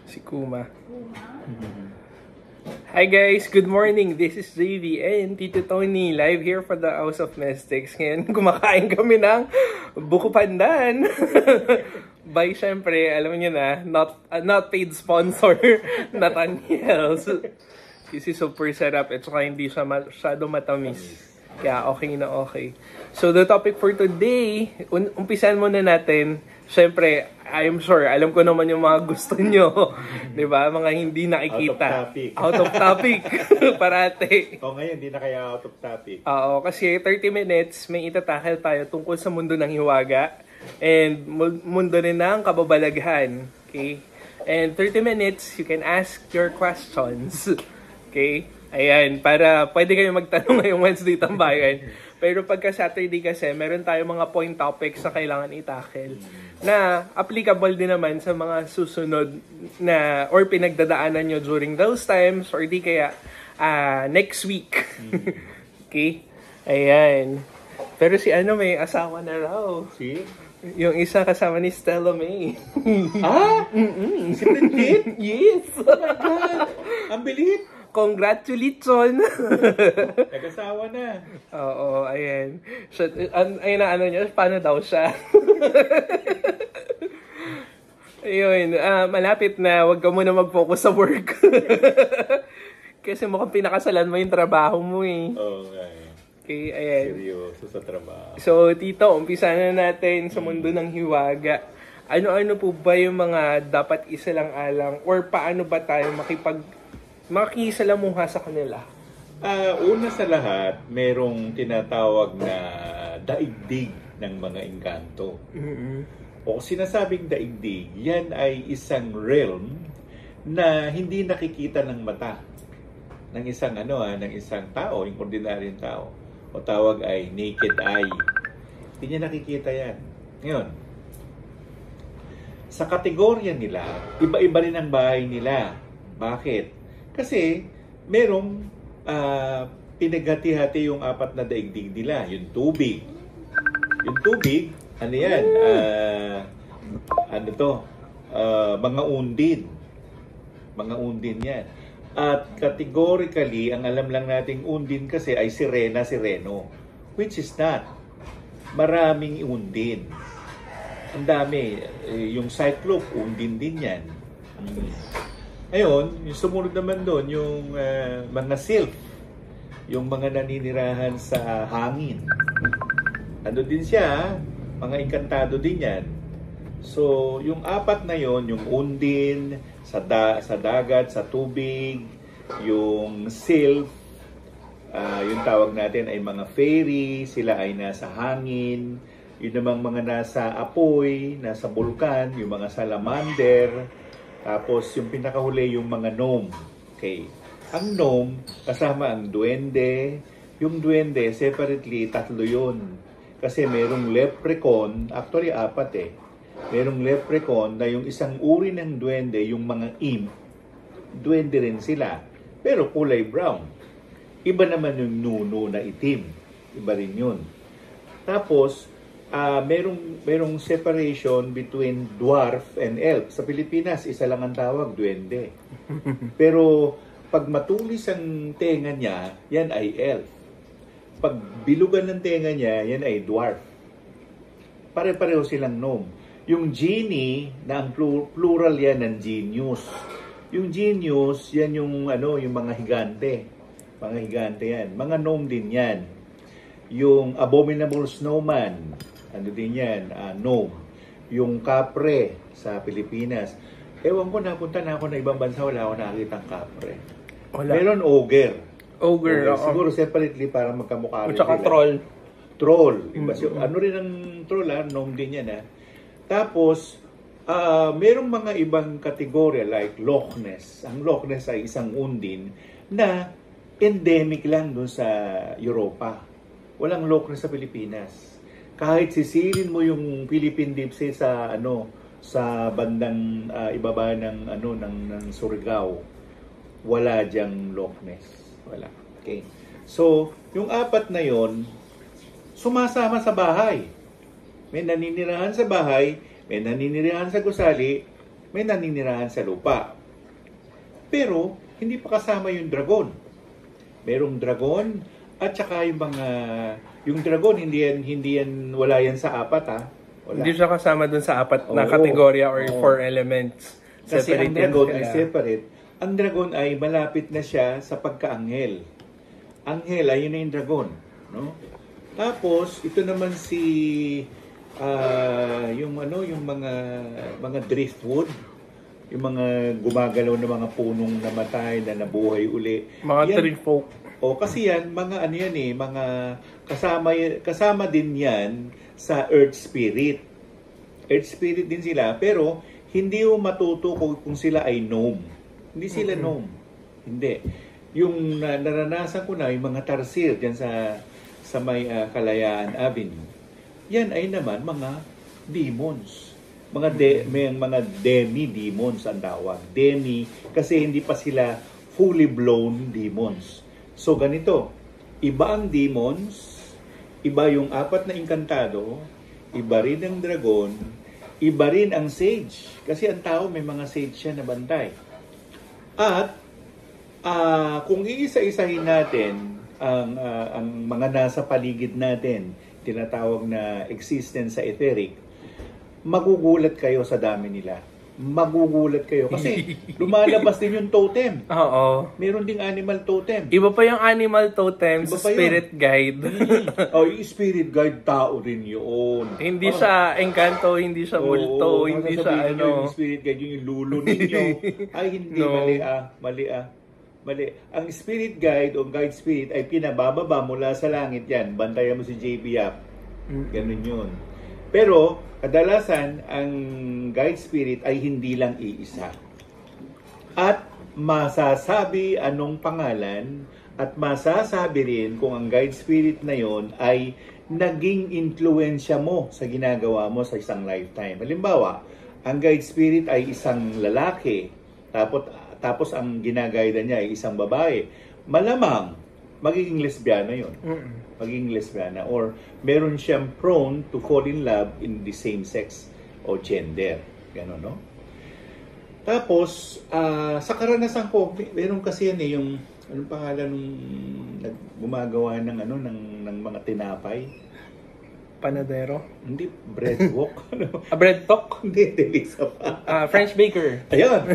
Si Kuma. Hi guys, good morning. This is JV and Tito Tony live here for the House of Mystics. Ngayon, kumakain kami ng buko pandan. By syempre, alam niyo na, not paid sponsor, Nathaniel's. This is super sarap at saka hindi siya masyado matamis. Kaya okay na okay. So the topic for today, umpisan muna natin. Syempre, I'm sure, alam ko naman yung mga gusto nyo. Diba? Mga hindi nakikita. Out of topic. Parate. O ngayon, hindi na kaya out of topic. Oo, kasi 30 minutes, may itatakil tayo tungkol sa mundo ng hiwaga. And mundo rin ng kababalaghan. Okay? And 30 minutes, you can ask your questions. Okay? Ayan, para pwede kayo magtanong ngayong Wednesday Tambayan. Pero pagka Saturday kasi, meron tayo mga point topics na kailangan itackle na applicable din naman sa mga susunod na or pinagdadaanan nyo during those times or di kaya next week. Okay? Ayan. Pero si ano may asawa na raw. Si? Yung isa kasama ni Stella May. Ah? Si Bridget? Yes! Oh my God! Ang bilit! Congratulations! Nag-asawa na. Oo, ayan. So, ayun na ano niya, paano daw siya? Ayun, malapit na, wag ka muna mag-focus sa work. Kasi mukhang pinakasalan mo yung trabaho mo eh. Oo nga eh. Okay, ayan. Seryoso sa trabaho. So, Tito, umpisa na natin sa mundo ng hiwaga. Ano-ano po ba yung mga dapat isalang-alang or paano ba tayo makikisalamuha sa kanila? Una sa lahat, merong tinatawag na daigdig ng mga engkanto. O sinasabing daigdig, yan ay isang realm na hindi nakikita ng mata ng isang ng isang tao, yung ordinaryong tao. O tawag ay naked eye. Hindi niya nakikita yan. Ngayon, sa kategorya nila, iba-iba rin ang bahay nila. Bakit? Kasi merong pinaghati-hati yung apat na daigdig nila. Yung tubig. Yung tubig, ano yan? Mga undin. Mga undin yan. At categorically, ang alam lang nating undin kasi ay sirena, sireno. Which is not. Maraming undin. Ang dami. Yung cyclope, undin din yan. Ngayon, yung sumunod naman doon, yung mga sylph, yung mga naninirahan sa hangin. Ano din siya, mga inkantado din yan. So, yung apat na yon, yung undin, sa dagat, sa tubig, yung sylph, yung tawag natin ay mga fairy, sila ay nasa hangin, yun namang mga nasa apoy, nasa bulkan, yung mga salamander, tapos yung pinakahuli yung mga gnome. Okay. Ang gnome, kasama ang duwende. Yung duwende, separately, 3 yun. Kasi merong leprechaun, actually 4 eh. Merong leprechaun na yung isang uri ng duwende, yung mga imp, duwende rin sila. Pero kulay brown. Iba naman yung nuno na itim. Iba rin yun. Tapos, merong separation between dwarf and elf. Sa Pilipinas, isa lang ang tawag, duwende. Pero pag matulis ang tenga niya, yan ay elf. Pag bilugan ng tenga niya, yan ay dwarf. Pare-pareho silang gnome. Yung genie, na ang plural yan ng genius. Yung genius, yan yung mga higante. Mga higante yan. Mga gnome din yan. Yung abominable snowman, din yan, gnome. Yung kapre sa Pilipinas. Ewan ko, napunta na ako na ibang bansa, wala ako nakakitang kapre. Wala. Meron ogre. Ogre. Siguro separately para magkamukha rin sila. At saka troll. Troll. Iba, ano rin ang troll, gnome din yan. Tapos, merong mga ibang kategorya like Loch Ness. Ang Loch Ness ay isang undin na endemic lang doon sa Europa. Walang Loch Ness sa Pilipinas. Kahit sisilin mo yung Philippine Deep Sea sa sa bandang ibaba ng ng Surigao, wala diyang Loch Ness. Wala. Okay. So, yung 4 na yon sumasama sa bahay. May naninirahan sa bahay, May naninirahan sa gusali, may naninirahan sa lupa. Pero, hindi pa kasama yung dragon. Merong dragon, at saka yung dragon, hindi yan, wala yan sa apat Wala. Hindi siya kasama dun sa apat na kategorya or 4 elements. Kasi ang dragon ay sila. separate. Ang dragon ay malapit na siya sa pagka-anghel. Anghel ay yun na yung dragon. No? Tapos, ito naman yung mga driftwood, yung mga gumagalaw na mga punong namatay na nabuhay uli. Mga yan, tree folk. Kasi yan, mga mga kasama din yan sa Earth Spirit. Earth Spirit din sila, pero hindi mo matuto kung sila ay gnome. Hindi sila gnome. Hindi. Yung naranasan ko na, yung mga tarsir dyan sa may Kalayaan Avenue, yan ay naman mga demons. May mga demi-demons ang tawag. Demi, kasi hindi pa sila fully blown demons. So ganito, iba ang demons, iba yung apat na inkantado, iba rin ang dragon, iba rin ang sage. Kasi ang tao may mga sage siya na bantay. At kung iisa-isahin natin ang mga nasa paligid natin, tinatawag na existence sa etheric, magugulat kayo sa dami nila. Magugulat kayo. Kasi lumalabas din yung totem. Oo. Meron ding animal totem. Iba pa yung animal totem sa spirit guide. Yung spirit guide, tao rin yun. Hindi siya engkanto, hindi siya multo, hindi siya Yung spirit guide, yung lulo ninyo. Ay, hindi. No. Mali. Ang spirit guide o guide spirit ay pinabababa mula sa langit yan. Bantayan mo si JB Yap. Ganun yun. Pero, kadalasan, ang guide spirit ay hindi lang iisa. At masasabi anong pangalan at masasabi rin kung ang guide spirit na yon ay naging influensya mo sa ginagawa mo sa isang lifetime. Halimbawa, ang guide spirit ay isang lalaki, tapos ang ginagaida niya ay isang babae. Malamang, magiging lesbiana yon. Magiging lesbiana. Or meron siyang prone to fall in love in the same sex o gender. Gano'n, no? Tapos, sa karanasan ko, meron kasi yan yung, anong pangalan nung gumagawa ng mga tinapay? Panadero? Hindi, bread walk. Bread talk? Hindi, delisa pa. French baker. Ayun,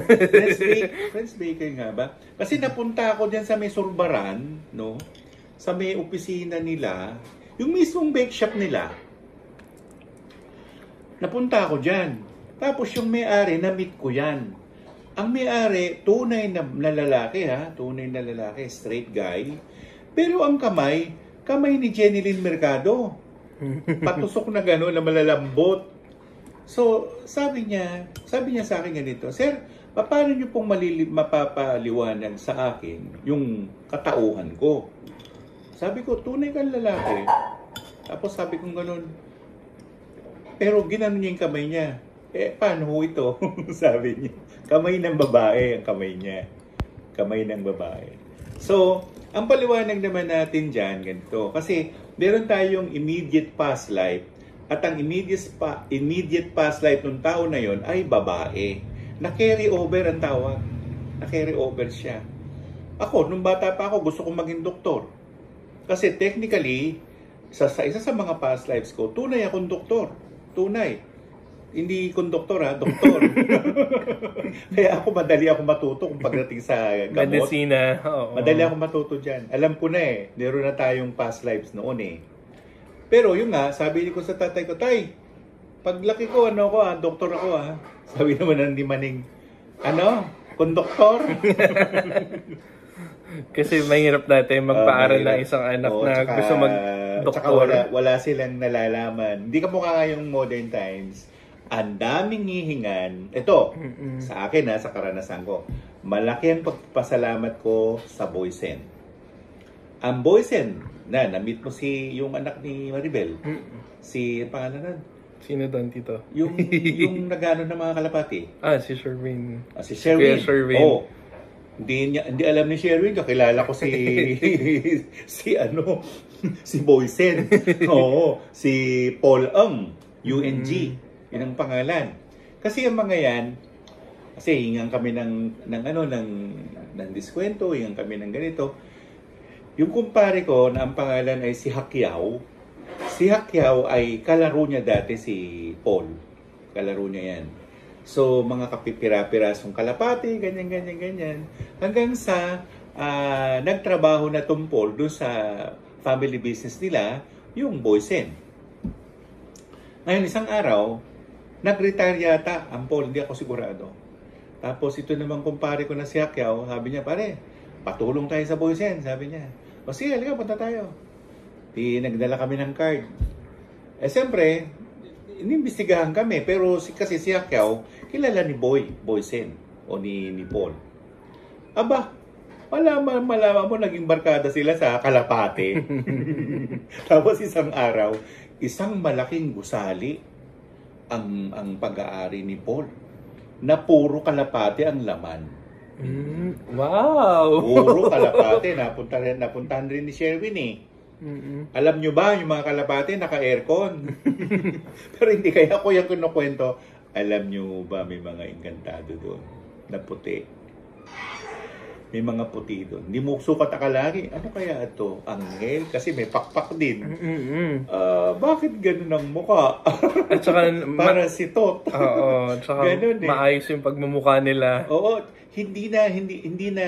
French baker nga ba? Kasi napunta ako dyan sa may Surbaran, no? Sa may opisina nila, yung mismong bake shop nila. Napunta ako dyan. Tapos yung may-ari, na-meet ko yan. Ang may-ari, tunay na lalaki tunay na lalaki, straight guy. Pero ang kamay ni Jenilyn Mercado. Patusok na gano'n na malalambot. So, sabi niya sa akin ganito, Sir, paano niyo pong mapapaliwanag sa akin yung katauhan ko? Sabi ko, tunay kang lalaki. Tapos sabi ko gano'n, pero ginanon niya yung kamay niya. Paano ho ito? Sabi niya. Kamay ng babae ang kamay niya. Kamay ng babae. So, ang paliwanag naman natin dyan, ganito. Kasi, meron tayong immediate past life. At ang immediate past life ng tao na yon ay babae. Na-carry over ang tawag. Na-carry over siya. Ako, nung bata pa ako, gusto kong maging doktor. Kasi technically, sa isa sa mga past lives ko, tunay akong doktor. Tunay. Hindi konduktor doktor. Kaya madali ako matuto kung pagdating sa gamot. Medicina. Madali ako matuto dyan. Alam ko na meron na tayong past lives noon Pero yun nga, sabi ko sa tatay ko, Tay, paglaki ko, doktor ako Sabi naman ng Maning, konduktor? Kasi mahirap natin magpaaral ng isang anak na gusto mag-doktor. Tsaka wala silang nalalaman. Hindi ka mukha yung modern times. Ang daming hihingan. Ito, sa akin sa karanasan ko. Malaki ang pagpasalamat ko sa Boysen. Ang Boysen, na-meet mo yung anak ni Maribel. Si, pangalan nun? Sino doon, Tito? Yung nagano ng mga kalapati. Si Sherwin. Si Sherwin. Sherwin. Hindi alam ni Sherwin, kakilala ko si si Boysen. Si Paul UNG. Yun ang pangalan. Kasi ang mga yan, kasi hingan kami ng diskwento, hingan kami ng ganito. Yung kumpare ko na ang pangalan ay si Hakyao. Si Hakyao ay kalaro niya dati si Paul. Kalaro niya yan. So, mga kapipira-pirasong kalapati, ganyan. Hanggang sa nagtrabaho na tong Paul doon sa family business nila, yung Boysen. Ngayon, isang araw, nag-retire yata ang Paul, hindi ako sigurado. Tapos ito naman kumpare ko na si Hakyao, sabi niya, pare, patulong tayo sa Boysen, sabi niya. O sige, halika, punta tayo. Nagdala kami ng card. Eh, siyempre, inimbestigahan kami, pero kasi si Hakyao, kilala ni Boysen, o ni Paul. Aba, malaman mo, naging barkada sila sa Kalapate. Tapos isang araw, isang malaking gusali ang pag-aari ni Paul na puro kalapate ang laman. Wow! Puro kalapate. Napuntahan rin ni Sherwin eh. Alam nyo ba, yung mga kalapate naka-aircon? Pero hindi kaya ako yung kinukwento. Alam nyo ba, may mga engkantado doon na puti. May mga puti doon. Hindi mo sukat akalagi. Ano kaya ito? Anghel? Kasi may pakpak din. Bakit ganun ang mukha? At saka, para si Tot. Oo. At saka ganun, maayos yung pagmumukha nila. Oo. Hindi na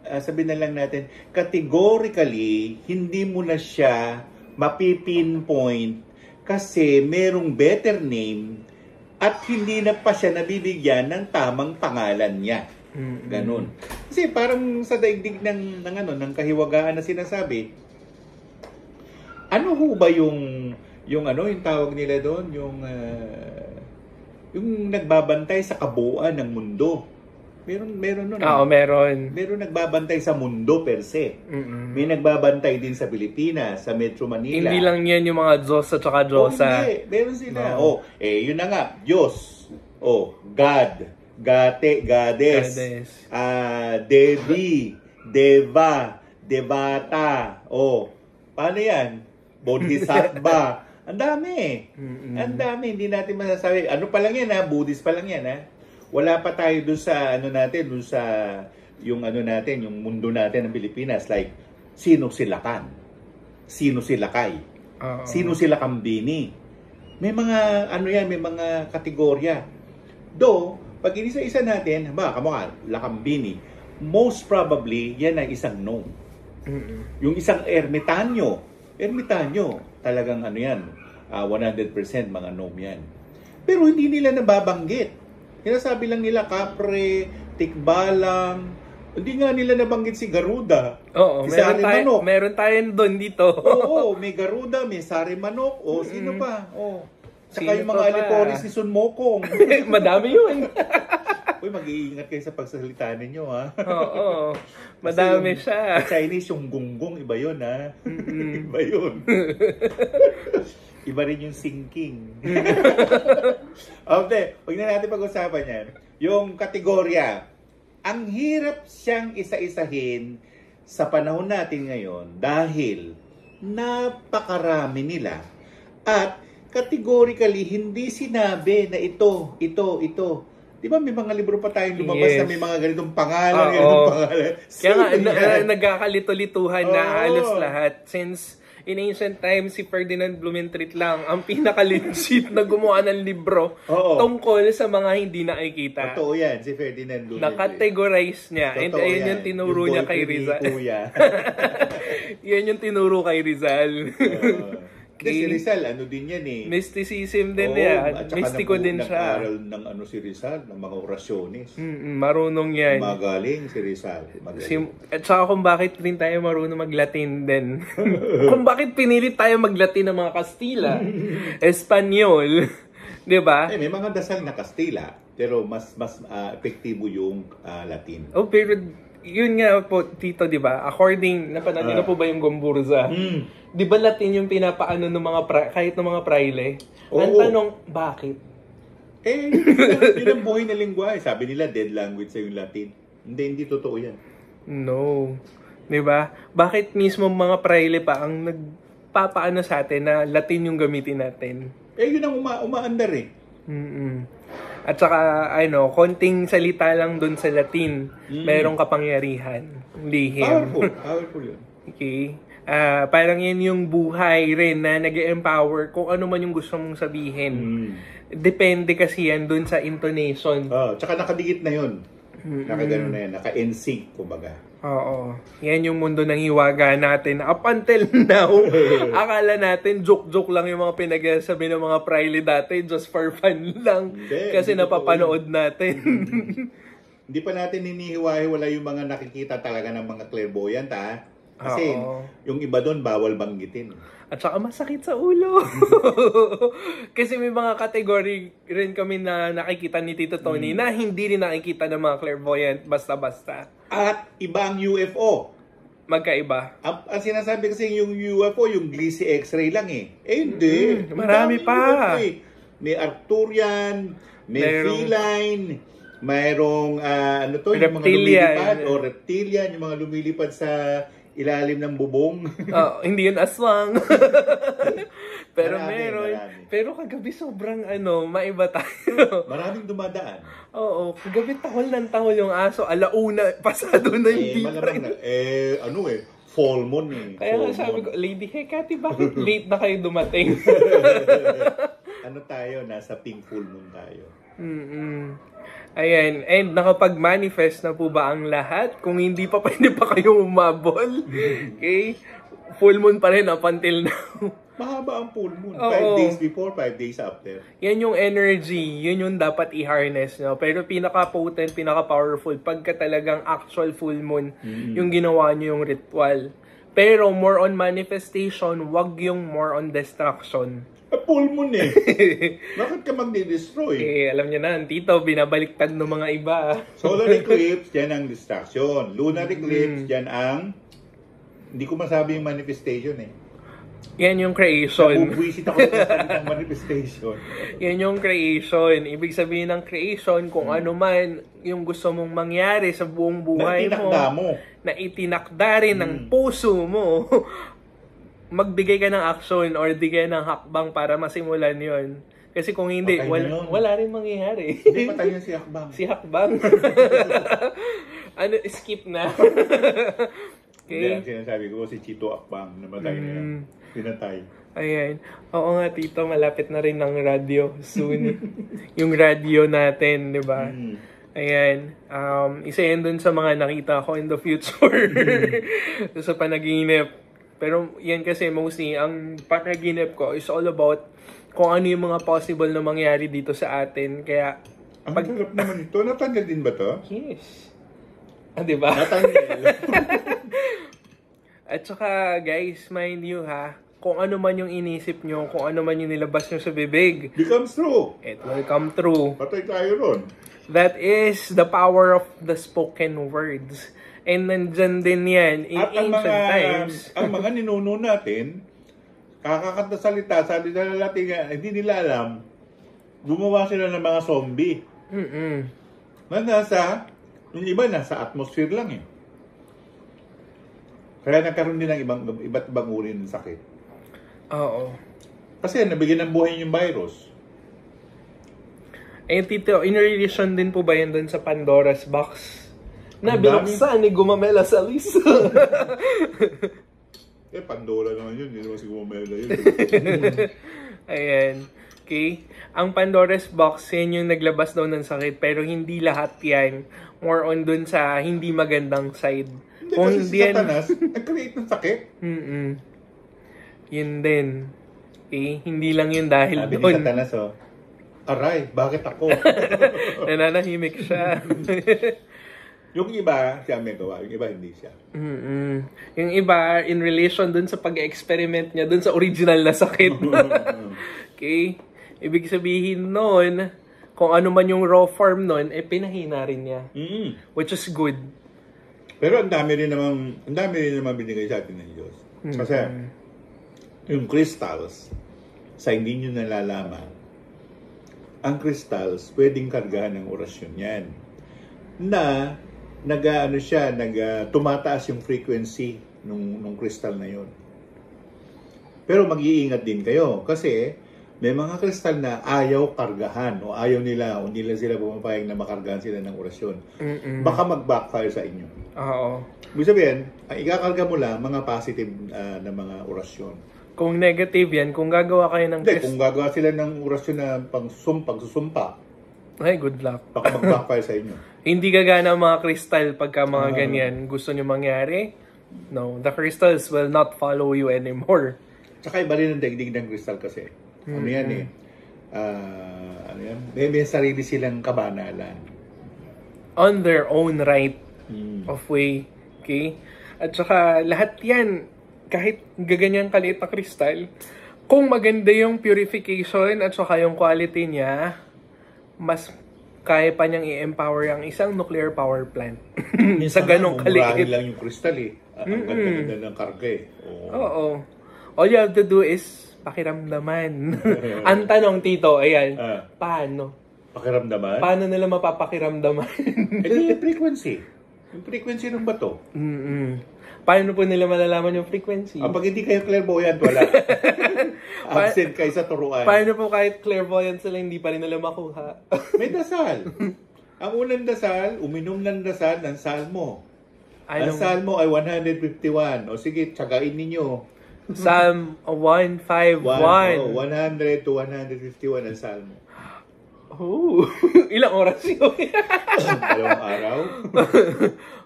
sabihin na lang natin, categorically, hindi mo na siya mapipinpoint kasi merong better name at hindi na pa siya nabibigyan ng tamang pangalan niya. Ganun. Kasi parang sa daigdig ng kahiwagaan na sinasabi, ano ho ba yung tawag nila doon, yung nagbabantay sa kabuuan ng mundo. Meron nun. Oo, meron. Meron nagbabantay sa mundo per se. May nagbabantay din sa Pilipinas, sa Metro Manila. Hindi lang yan yung mga Diyos at saka Diyosa. Hindi, meron sila. Yun na nga, Diyos. God. Goddess. Devi, Deva, Devata. Paano yan? Bodhisattva. Ang dami. Ang dami. Hindi natin masasabi. Ano pa lang yan, Buddhist pa lang yan, Wala pa tayo dun sa, yung mundo natin ng Pilipinas. Like, sino si Lakan? Sino si Lakay? Sino si Lakambini? May mga, may mga kategorya. Pag inisa-isa natin, kamukha, Lakambini, most probably, yan ay isang gnome. Yung isang ermitanyo, talagang 100% mga gnome yan. Pero hindi nila nababanggit. Sinasabi lang nila, kapre, tikbalang, hindi nga nila nabanggit si Garuda. Oo, meron tayo doon dito. Oo, may Garuda, may Sari Manok, sino pa? Saka yung mga aliporis ni Sun Mokong. Madami yun. Uy, mag-iingat kayo sa pagsasalita ninyo, Oo. Madami siya. Chinese yung gunggong, iba yun, Iba yun. Iba rin yung sinking. Okay, huwag na natin pag-usapan yan. Yung kategorya, ang hirap siyang isa-isahin sa panahon natin ngayon dahil napakarami nila at categorically, hindi sinabi na ito. Di ba may mga libro pa tayong lumabas na may mga ganitong pangalan, Kaya nga, nagkakalito-lituhan na halos lahat. Since in ancient times, si Ferdinand Blumentritt lang ang pinaka-legit na gumawa ng libro tungkol sa mga hindi nakikita. Totoo yan, si Ferdinand Blumentritt. Na-categorize niya. And ayun yung tinuro niya kay Rizal. Yan yung tinuro kay Rizal. Si Rizal, din yan mysticism din yan. Mystiko din siya. Nag-aral ng si Rizal, ng mga orasyones. Marunong yan. Magaling si Rizal. At saka kung bakit rin tayo marunong mag-Latin din. Kung bakit pinilit tayo mag-Latin ng mga Kastila, Espanyol, di ba? May mga dasal na Kastila, pero mas epektibo yung Latin. Pero yun nga po, Tito, di ba? According, napanood na po ba yung Gomburza? Di ba Latin yung pinapaano ng mga kahit ng mga praile? Ang tanong, bakit? Yun ang buhay na lingwa. Sabi nila, dead language sa yung Latin. Hindi totoo yan. No. Di ba? Bakit mismo mga praile pa ang nagpapaano sa atin na Latin yung gamitin natin? Yun ang umaandar Mm-mm. At saka, konting salita lang dun sa Latin, merong kapangyarihan. Lihim. Powerful yun. Okay. Parang yan yung buhay rin na nag-empower kung ano man yung gusto mong sabihin. Depende kasi yan dun sa intonation. Tsaka nakadikit na yun. Nakagano na yan. Naka-NC, kumbaga. Oo. Yan yung mundo ng hiwaga natin. Up until now, akala natin joke-joke lang yung mga pinagsasabi ng mga prile dati. Just for fun lang. Kasi napapanood natin. Hindi pa natin hinihiwa-hiwala yung mga nakikita talaga ng mga clairvoyant, ha? Kasi yung iba doon, bawal banggitin. At saka masakit sa ulo. Kasi may mga category rin kami na nakikita ni Tito Tony na hindi rin nakikita ng mga clairvoyant basta-basta. At iba ang UFO. Magkaiba. Ang sinasabi kasi yung UFO, yung Gliese X-ray lang eh. Hindi. Marami pa. UFO, eh. May Arcturian, may feline, mayroong yung mga lumilipad o reptilian, yung mga lumilipad sa ilalim ng bubong. Hindi yun aswang. Pero marami. Pero kagabi sobrang maiba tayo. Maraming dumadaan. Oo, kagabi tahol ng tahol yung aso. Alauna, pasado na yung malamang na. Full moon eh. Kaya nga sabi ko, Lady Hecate, bakit late na kayo dumating? Tayo? Nasa pink full moon tayo. Ayan, and nakapag-manifest na po ba ang lahat? Kung hindi pa, pwede pa kayong umabol. Okay? Full moon pa rin up until now. Mahaba ang full moon. 5 days before, 5 days after. Yan yung energy. Yun yung dapat i-harness. No? Pero pinaka-potent, pinaka-powerful, pagka talagang actual full moon, yung ginawa nyo yung ritual. Pero more on manifestation, wag yung more on destruction. Full moon eh. Bakit ka magdi-destroy? Alam niyo na, Tito, binabaliktad ng mga iba. Solar eclipse, yan ang distraction. Lunar eclipse, yan ang, hindi ko masabi yung manifestation eh. Yan yung creation. Nabubuisit ako ng manifestation. Yan yung creation. Ibig sabihin ng creation, kung ano man yung gusto mong mangyari sa buong buhay mo. Na itinakda rin ng puso mo. Magbigay ka ng action or bigay ng hakbang para masimulan yon. Kasi kung hindi, wala rin mangyayari. Hindi patay si hakbang. Si hakbang. Skip na. Okay. Hindi, sinasabi ko si Chito Akbang, namatay na yan. Pinatay. Ayan. Oo nga, Tito, malapit na rin ng radio soon. Yung radio natin, di ba? Ayan. Isa yan dun sa mga nakita ko in the future. Sa panaginip. Pero yan kasi mostly, ang panaginip ko is all about kung ano yung mga possible na mangyari dito sa atin. Kaya, ang hirap naman ito. Natanggal din ba to? Yes. Diba? Natanggal. At saka, guys, mind you ha, kung ano man yung inisip nyo, kung ano man yung nilabas nyo sa bibig, becomes true. It will come true. Patay tayo ron. That is the power of the spoken words. And nandyan din yan in ancient times. Ang mga ninuno natin, kakakanta salita nila hindi nila alam, gumawa sila ng mga zombie. Yung iba nasa atmosphere lang eh. Kaya nagkaroon din ng iba't ibang uri ng sakit. Oo. Kasi nabigyan ng buhay yung virus. Eh, Tito, in relation din po ba yan dun sa Pandora's Box? Na binuksan ni Gumamela Salis. Pandora naman yun. Hindi naman si Gumamela yun. Ayan. Okay? Ang Pandora's Box, yan yung naglabas daw ng sakit. Pero hindi lahat yan. More on dun sa hindi magandang side. Hindi, kung hindi si Satanas, nag-create ng sakit. Yun din. Okay? Hindi lang yun dahil sabi doon. Sabi ni Satanas, aray, bakit ako? Nananahimik siya. Yung iba, siya may gawa. Yung iba, hindi siya. Yung iba, in relation dun sa pag-experiment niya, dun sa original na sakit. Okay? Ibig sabihin nun, kung ano man yung raw form nun, pinahina rin niya. Which is good. Pero ang dami rin naman binigay sa atin ng Diyos. Kasi, yung crystals, sa hindi nyo nalalaman, ang crystals, pwedeng kargahan ng orasyon yan. Na, tumataas yung frequency nung crystal na yon. Pero mag-iingat din kayo kasi May mga kristal na ayaw kargahan o ayaw nila o nila sila pumapayag na makargahan sila ng orasyon. Baka mag-backfire sa inyo. Oo. Ibig sabihin, ang ikakarga mo lang mga positive na mga orasyon. Kung negative yan, kung gagawa kayo ng Hindi, kung gagawa sila ng orasyon na pagsusumpa, ay, good luck. baka mag-backfire sa inyo. Hindi gagana ang mga kristal pagka mga ganyan gusto nyo mangyari. No, the crystals will not follow you anymore. Tsaka iba rin ang daigdig ng kristal kasi. Ano yan eh? Ano yan? May sarili silang kabanalan. On their own right of way. Okay? At saka lahat yan, kahit gaganyan kaliit na kristal, kung maganda yung purification at saka yung quality niya, mas kaya pa niyang i-empower ang isang nuclear power plant. Sa ganong kaliit. Lang yung kristal eh. Ang ganda ng karga eh. Oo. All you have to do is pakiramdaman. Ang tanong, Tito, ayan, paano? Pakiramdaman? Paano nila mapapakiramdaman? Yung frequency. Yung frequency ng bato. Paano po nila malalaman yung frequency? Pag hindi kayo clairvoyant, wala. Absent kayo sa turuan. Paano po kahit clairvoyant sila, hindi pa rin nila makuha? May dasal. Ang unang dasal, uminom ng dasal ng salmo. Ang salmo ay 151. O sige, tsagain ninyo. Psalm 151. 100 to 151 ang salmo. Oh, ilang oras yun? Dalawang araw.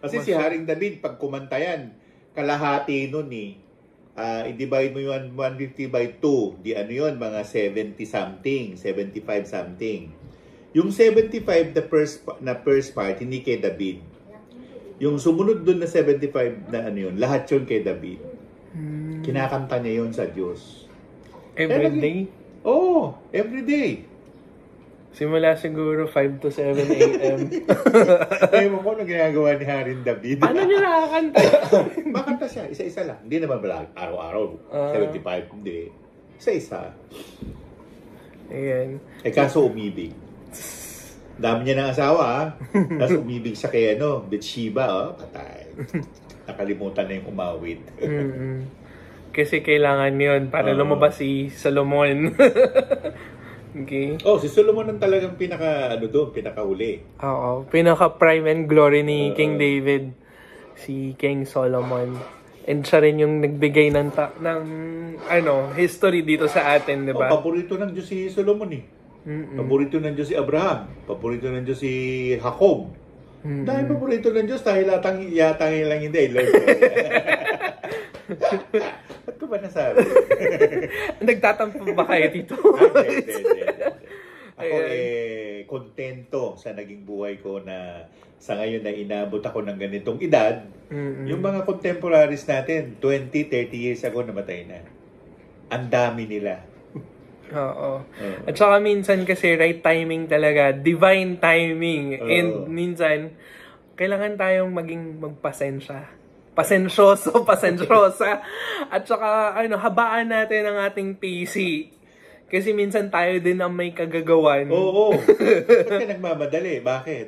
Kasi si Haring David, pag kumantayan, kalahati nun eh. I-divide mo yung 150 by 2. Di ano yun, mga 70 something, 75 something. Yung 75 na first part, hindi kay David. Yung sumunod dun na 75 na ano yun, lahat yun kay David. Kinakanta niya yun sa Diyos. Every day? Oo, every day. Simula siguro 5 to 7 a.m. Ewan ko na ginagawa ni Haring David. Paano niya nakakanta? Makanta siya, isa-isa lang. Hindi naman araw-araw, 75, hindi. Isa-isa. Ayan. Kaso umibig. Dami niya ng asawa, tapos umibig siya kay Bathsheba, patay. Nakalimutan na yung umawit. Kasi kailangan yun para lumabas si Solomon. Okay. Si Solomon ang talagang pinakahuli. Oo, pinaka-prime and glory ni King David, si King Solomon. And siya rin yung nagbigay ng history dito sa atin, di ba? Paborito ng Diyos si Solomon eh. Paborito ng Diyos si Abraham. Paborito ng Diyos si Jacob. Dahil paborito ng Diyos, dahil yatang lang hindi. Lord. Ba't ko ba nasabi? Nagtatampo ba kayo dito? Ako kontento sa naging buhay ko na sa ngayon na inabot ako ng ganitong edad. Yung mga contemporaries natin, 20, 30 years ago namatay na. Ang dami nila. Oo. At saka minsan kasi right timing talaga, divine timing. And minsan, kailangan tayong magpasensya. Pasensyosa. At saka, habaan natin ang ating PC. Kasi minsan tayo din ang may kagagawan. Oo. Ba't ka nagmamadali? Bakit?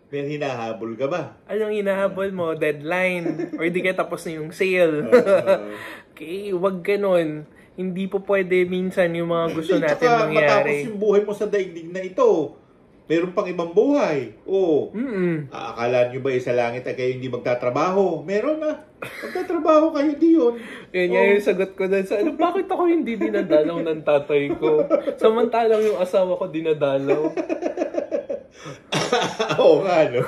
May hinahabol ka ba? Anong hinahabol mo? Deadline? Or di kaya tapos na yung sale? Okay, wag ganun. Hindi po pwede minsan yung mga gusto natin mangyari. Matapos yung buhay mo sa daigdig na ito, meron pang ibang buhay. Akala nyo ba sa langit ay kayo hindi magtatrabaho? Meron na. Magtatrabaho kayo diyon. Yan yung sagot ko dun sa bakit ako hindi dinadalaw ng tatay ko? Samantalang yung asawa ko dinadalaw. Oo nga, no?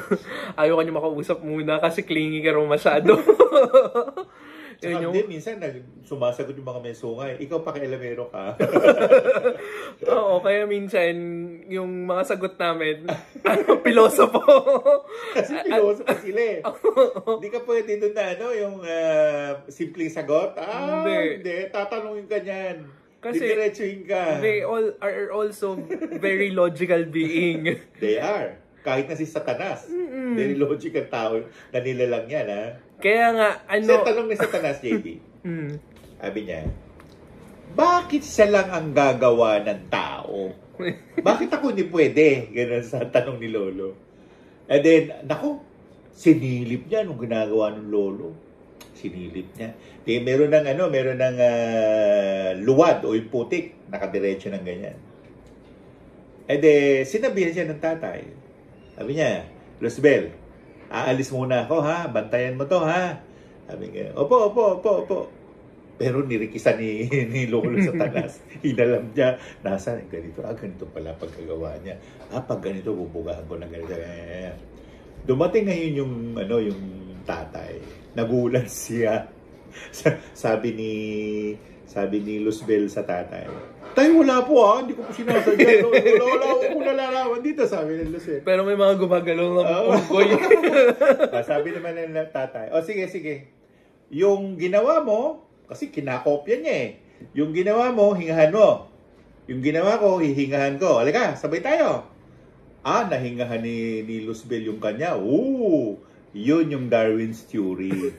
Ayaw ka niyo makausap muna kasi clingy ka rin masyado. Tsaka minsan sumasagot yung mga mensungay. Ikaw pakialamero ka. Oo, kaya minsan yung mga sagot namin, pilosopo. Kasi pilosopo sila eh. Hindi ka pwede doon na yung simpleng sagot. Hindi. Tatanungin ka niyan. Kasi diretsuhin ka. They all are also very logical being. They are. Kahit na si Satanas. Very logical tao. Nanila lang yan, ha? Kaya nga, tanong ni Satanas, JD. Sabi niya, bakit siya lang ang gagawa ng tao? Bakit ako hindi pwede? Ganun sa tanong ni Lolo. And then, sinilip niya nung ginagawa ng Lolo. Sinilip niya. Meron ng luwad o yung putik, nakadiretso ng ganyan. Sinabihan siya ng tatay. Sabi niya, Luzbel, aalis muna ako ha, bantayan mo to ha. Sabi niya, opo. Pero nirikisan ni Lolo Satanas. Hinalam niya, nasaan ganito? Ganito pala pagkagawa niya. Pag ganito, bubugahan ko ng ganito. Dumating ngayon yung tatay. Nagulat siya. Sabi ni Luzbel sa tatay, "Tay, wala po hindi ko po sinasadya. Wala ko nalalaman dito," sabi ni Luzbel. Pero may mga gumagalaw na unggoy. Sabi naman ng tatay, sige. Yung ginawa mo, kasi kinakopya niya yung ginawa mo, hingahan mo. Yung ginawa ko, hihingahan ko. Halika, sabay tayo. Nahingahan ni Luzbel yung kanya. Yun yung Darwin's theory.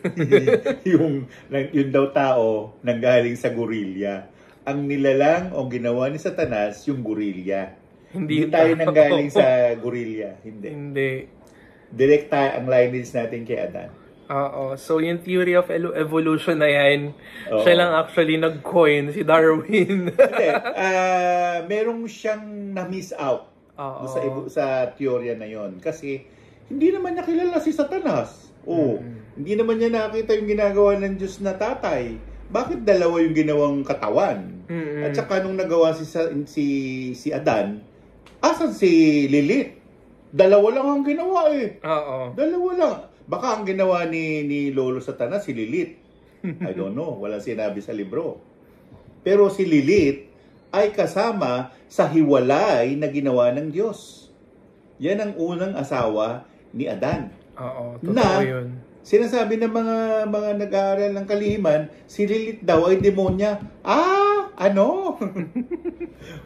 yung daw tao nanggaling sa gorilla. Ang nilalang o ginawa ni Satanas yung gorilla. Hindi tayo nanggaling sa gorilla. Hindi. Direct tayo ang lineage natin kay Adan. So yung theory of evolution na yan, siya lang actually nag-coin, si Darwin. Merong siyang na-miss out sa teorya na yon. Kasi hindi naman niya kilala si Satanas. Hindi naman niya nakita yung ginagawa ng Diyos na tatay. Bakit dalawa yung ginawang katawan? At saka nung nagawa si Adan, asan si Lilith? Dalawa lang ang ginawa Dalawa lang. Baka ang ginawa ni Lolo Satanas si Lilith. I don't know. Walang sinabi sa libro. Pero si Lilith ay kasama sa hiwalay na ginawa ng Diyos. Yan ang unang asawa ni Adan. Totoo yun. Sinasabi ng mga nag-aaral ng kalihiman, si Lilith daw ay demonya. Ano?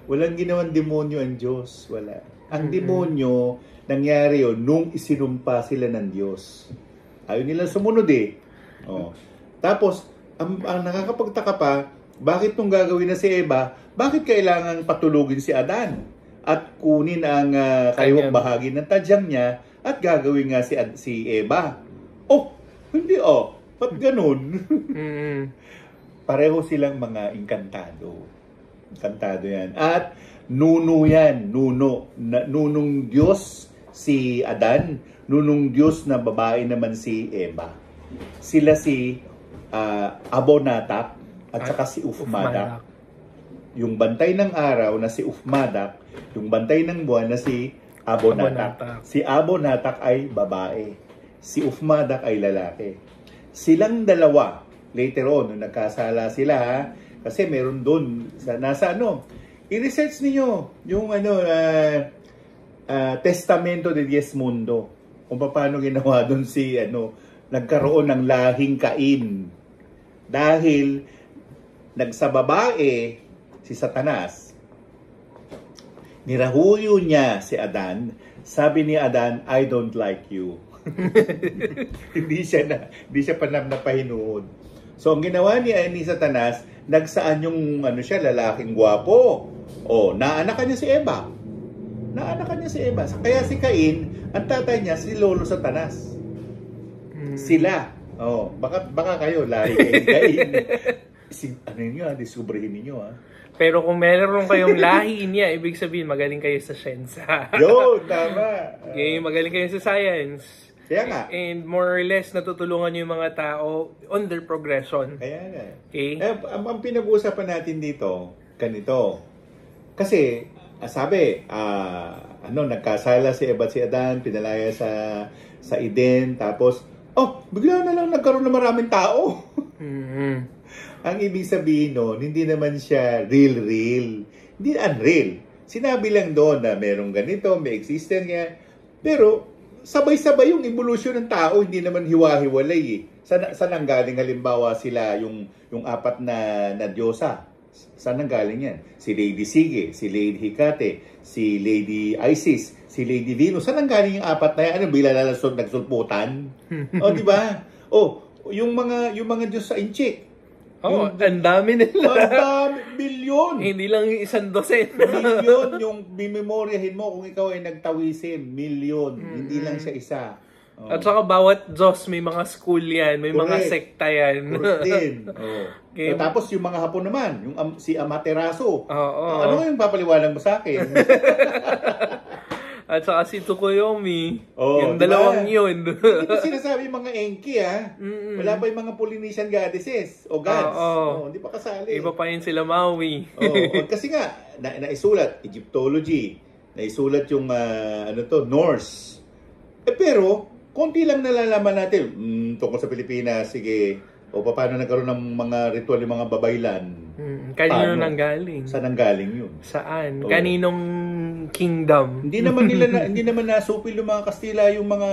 Walang ginawang demonyo ang Diyos. Wala. Ang demonyo, nangyari yun nung isinumpa sila ng Diyos. Ayaw nila sumunod Tapos, ang nakakapagtaka pa, bakit nung gagawin na si Eva, bakit kailangan patulugin si Adan? At kunin ang kaliwang bahagi ng tadyang niya at gagawin nga si Eva. Hindi ba't ganun? Pareho silang mga inkantado. Inkantado yan. At nuno yan. Nunong Diyos si Adan, nunong Diyos na babae naman si Eva. Sila si Abonatak at saka si Ufmadak. Yung bantay ng araw na si Ufmadak, yung bantay ng buwan na si Abonatak. Si Abonatak ay babae. Si Ufmadak ay lalaki. Silang dalawa, later on, nung nagkasala sila, kasi meron doon, i-research niyo yung Testamento de Diez Mundo. Kung paano ginawa doon nagkaroon ng lahing Cain. Dahil nagsababae si Satanas, nirahuyo niya si Adan, sabi ni Adan, "I don't like you." hindi siya panam na pahinuod. So ang ginawa ni Satanas, nagsaan yung lalaking gwapo. Naanakan niya si Eva. Kaya si Cain, ang tatay niya, si Lolo Satanas. Sila. Baka kayo, lahi Cain. Diskubrihin ninyo Pero kung meron kayong lahi niya, ibig sabihin, magaling kayo sa siyensya. Tama. Okay, magaling kayo sa science. Kaya nga. And more or less, natutulungan nyo yung mga tao on their progression. Kaya nga. Okay? Ang pinag-uusapan natin dito, ganito. Kasi, sabi, nagkasala si Eva at si Adan, pinalaya sa Eden, tapos, bigla na lang nagkaroon ng maraming tao. Ang ibig sabihin nun, hindi naman siya real. Hindi unreal. Sinabi lang doon na merong ganito, may existence niya. Pero, sabay-sabay yung evolution ng tao, hindi naman hiwa-hiwalay Saan ang galing halimbawa sila, yung apat na diyosa? Saan ang galing yan? Si Lady Sige, si Lady Hecate, si Lady Isis, si Lady Venus. Saan ang galing yung apat na yan? Bila na nagsulputan? Di ba? Yung mga Diyos sa Inchik. Ang dami nila. Ang dami, milyon. Hindi lang yung 100. Milyon yung bimemoryahin mo kung ikaw ay nagtawisin. Milyon. Hindi lang siya isa. Oh. At saka bawat Diyos may mga school yan, may mga Correct. sekta yan. Correct din. Oh. Okay. So, tapos yung mga Hapon naman, yung si Amaterasu. Oo. Ano yung papaliwanag mo sa akin? At saka si Tsukuyomi. Oh, yung diba? dalawang yun. Hindi pa sinasabi yung mga Enki, ha? Wala pa yung mga Polynesian goddesses o gods. Oo. Hindi pa kasali. Iba pa yun sila Maui. Kasi nga, naisulat, Egyptology, naisulat yung, Norse. Pero, konti lang nalalaman natin, tungkol sa Pilipinas, sige, o paano nagkaroon ng mga ritual yung mga babaylan. Kanino nanggaling? Saan nanggaling yun? Saan? Oo. Kaninong kingdom? Hindi naman nasupil yung mga Kastila, yung mga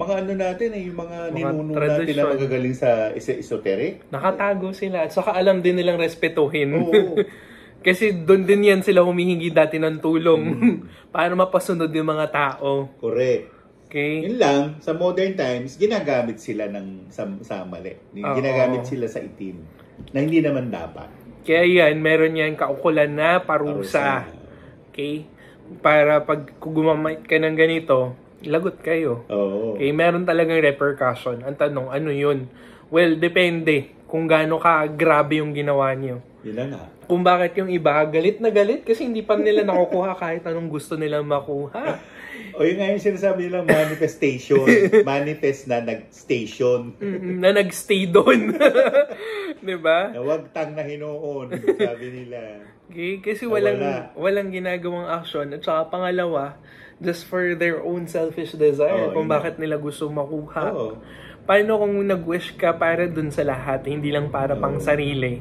ano natin yung mga ninuno natin na magagaling sa esoteric. Nakatago sila at saka alam din nilang respetuhin. Oo. Kasi doon din yan sila humihingi dati ng tulong para mapasunod yung mga tao. Correct. Okay? Yun lang, sa modern times, ginagamit sila sa mali. Ginagamit sila sa itim na hindi naman dapat. Kaya yan, meron yan kaukulan na parusa. Okay? Para pag gumamit ka ng ganito, lagot kayo. Oo. Okay? Meron talagang repercussion. Ang tanong, ano yun? Well, depende kung gaano ka grabe yung ginawa niyo. Yun na nga. Kung bakit yung iba, galit na galit kasi hindi pa nila nakukuha kahit anong gusto nilang makuha. O yun nga yung sinasabi nilang manifestation. Manifest na nag-station. Na nagstay doon. Diba? Na wag tang na hinoon, sabi nila. Okay, kasi walang ginagawang action. At saka pangalawa, just for their own selfish desire. Kung bakit nila gusto makuha. Paano kung nag-wish ka para dun sa lahat, hindi lang para pang sarili?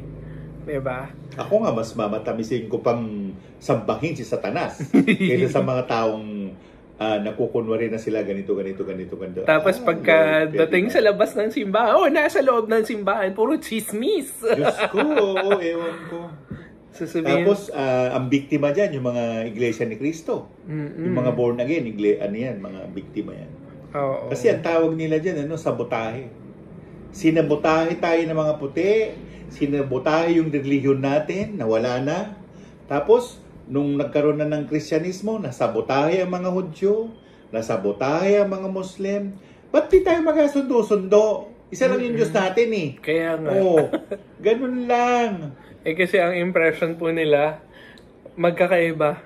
Diba? Ako nga, mas mamatamisin ko pang sambahin si Satanas kaysa sa mga taong nakukunwari na sila ganito. Tapos pagka dating sa labas ng simbahan, nasa loob ng simbahan, puro chismis. Diyos ko, ewan ko. Sasabihin, Tapos, ang biktima dyan, yung mga iglesia ni Cristo. Yung mga born again, mga biktima yan. Oo. Kasi ang tawag nila dyan, sabotahe. Sinabotahe tayo ng mga puti, sinabotahe yung relihiyon natin, nawala na. Tapos, nung nagkaroon na ng Kristyanismo, nasabotahe ang mga Hudyo, nasabotahe ang mga Muslim. Ba't di tayo magkasundo-sundo? Isa lang yung Diyos natin eh. Kaya nga. Ganun lang. Kasi ang impression po nila, magkakaiba.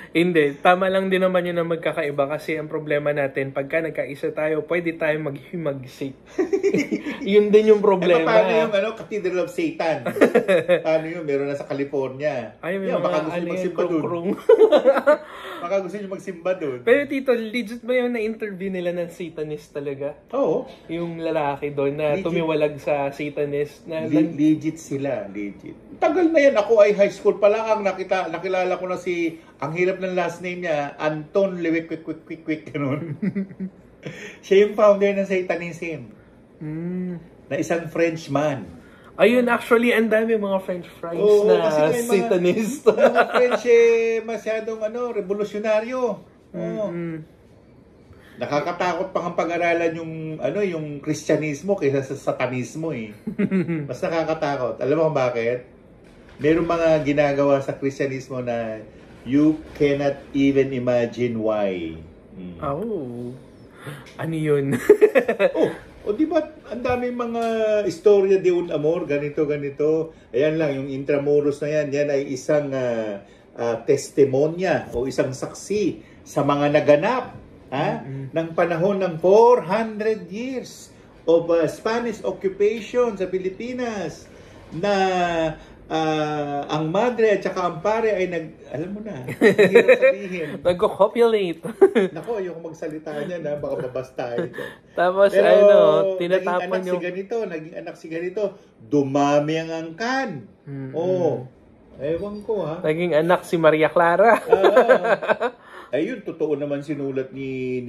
Hindi. Tama lang din naman yun na magkakaiba kasi ang problema natin, pagka nagkaisa tayo, pwede tayo maghimagsik. Yun din yung problema. Paano yung Cathedral of Satan? Paano yun? Meron na sa California. Ay, may baka gusto nyo magsimba dun. Baka gusto nyo magsimba dun. Pero tito, legit ba yung na-interview nila ng Satanist talaga? Oo. Yung lalaki doon na tumiwalag sa Satanist. Legit sila. Legit. Tagal na yan. Ako ay high school pa lang. Nakilala ko na si, ang hirap ng last name niya, Anton Lewik-Kwik-Kwik-Kwik. Ganun. Siya yung founder ng Satanism. Na isang Frenchman. Ayun, actually, ang dami mga French fries na Satanist. Mga French masyadong revolusyonaryo. Nakakatakot pang pag-aralan yung Kristyanismo kaysa sa Satanismo eh. Mas nakakatakot. Alam mo kung bakit? Merong mga ginagawa sa Kristyanismo na you cannot even imagine why. Ano yun? Di ba, ang daming mga istorya de un amor, ganito. Ayan lang, yung Intramuros na yan ay isang testimonya o isang saksi sa mga naganap ng panahon ng 400 years of Spanish occupation sa Pilipinas na ang madre at saka ang pare ay alam mo na, hirap sabihin. Nagko-copulate. Nako, ayoko magsalita niya na, baka mabastahin ko. Tapos, tinatapon yung... Naging anak si ganito, dumami ang angkan. Ewan ko ha. Naging anak si Maria Clara. Ayun, totoo naman sinulat ni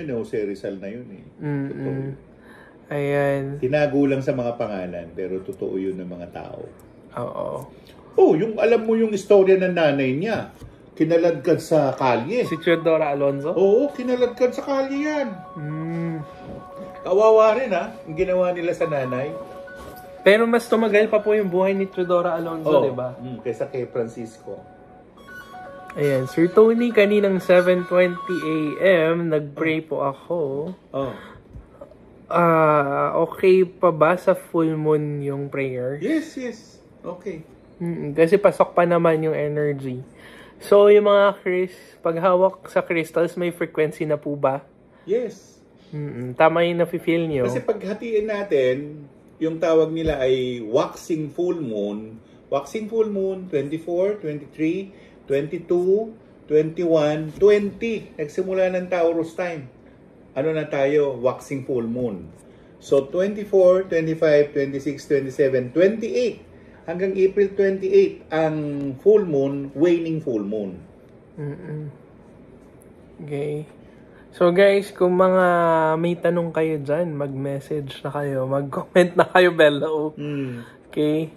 Jose Rizal na yun eh. Totoo. Ayan. Tinago lang sa mga pangalan, pero totoo yun ng mga tao. Oo. Yung alam mo yung istorya ng nanay niya. Kinaladkad sa kalye. Si Teodora Alonzo? Oo, kinaladkad sa kalye yan. Kawawa rin ang ginawa nila sa nanay. Pero mas tumagal pa po yung buhay ni Teodora Alonzo, di ba? Kaysa kay Francisco. Ayan, Sir Tony, kaninang 7:20 AM, nag-pray po ako. Oh. Okay pa ba sa full moon yung prayer? Yes. Okay. Kasi pasok pa naman yung energy. So, yung mga paghawak sa crystals, may frequency na po ba? Yes. Tama yung nafe-feel nyo. Kasi paghatiin natin, yung tawag nila ay waxing full moon. Waxing full moon, 24, 23, 22, 21, 20. Nagsimula ng Taurus time. Ano na tayo? Waxing full moon. So, 24, 25, 26, 27, 28. Hanggang April 28, ang full moon, waning full moon. Okay. So guys, kung mga may tanong kayo dyan, mag-message na kayo, mag-comment na kayo below. Okay?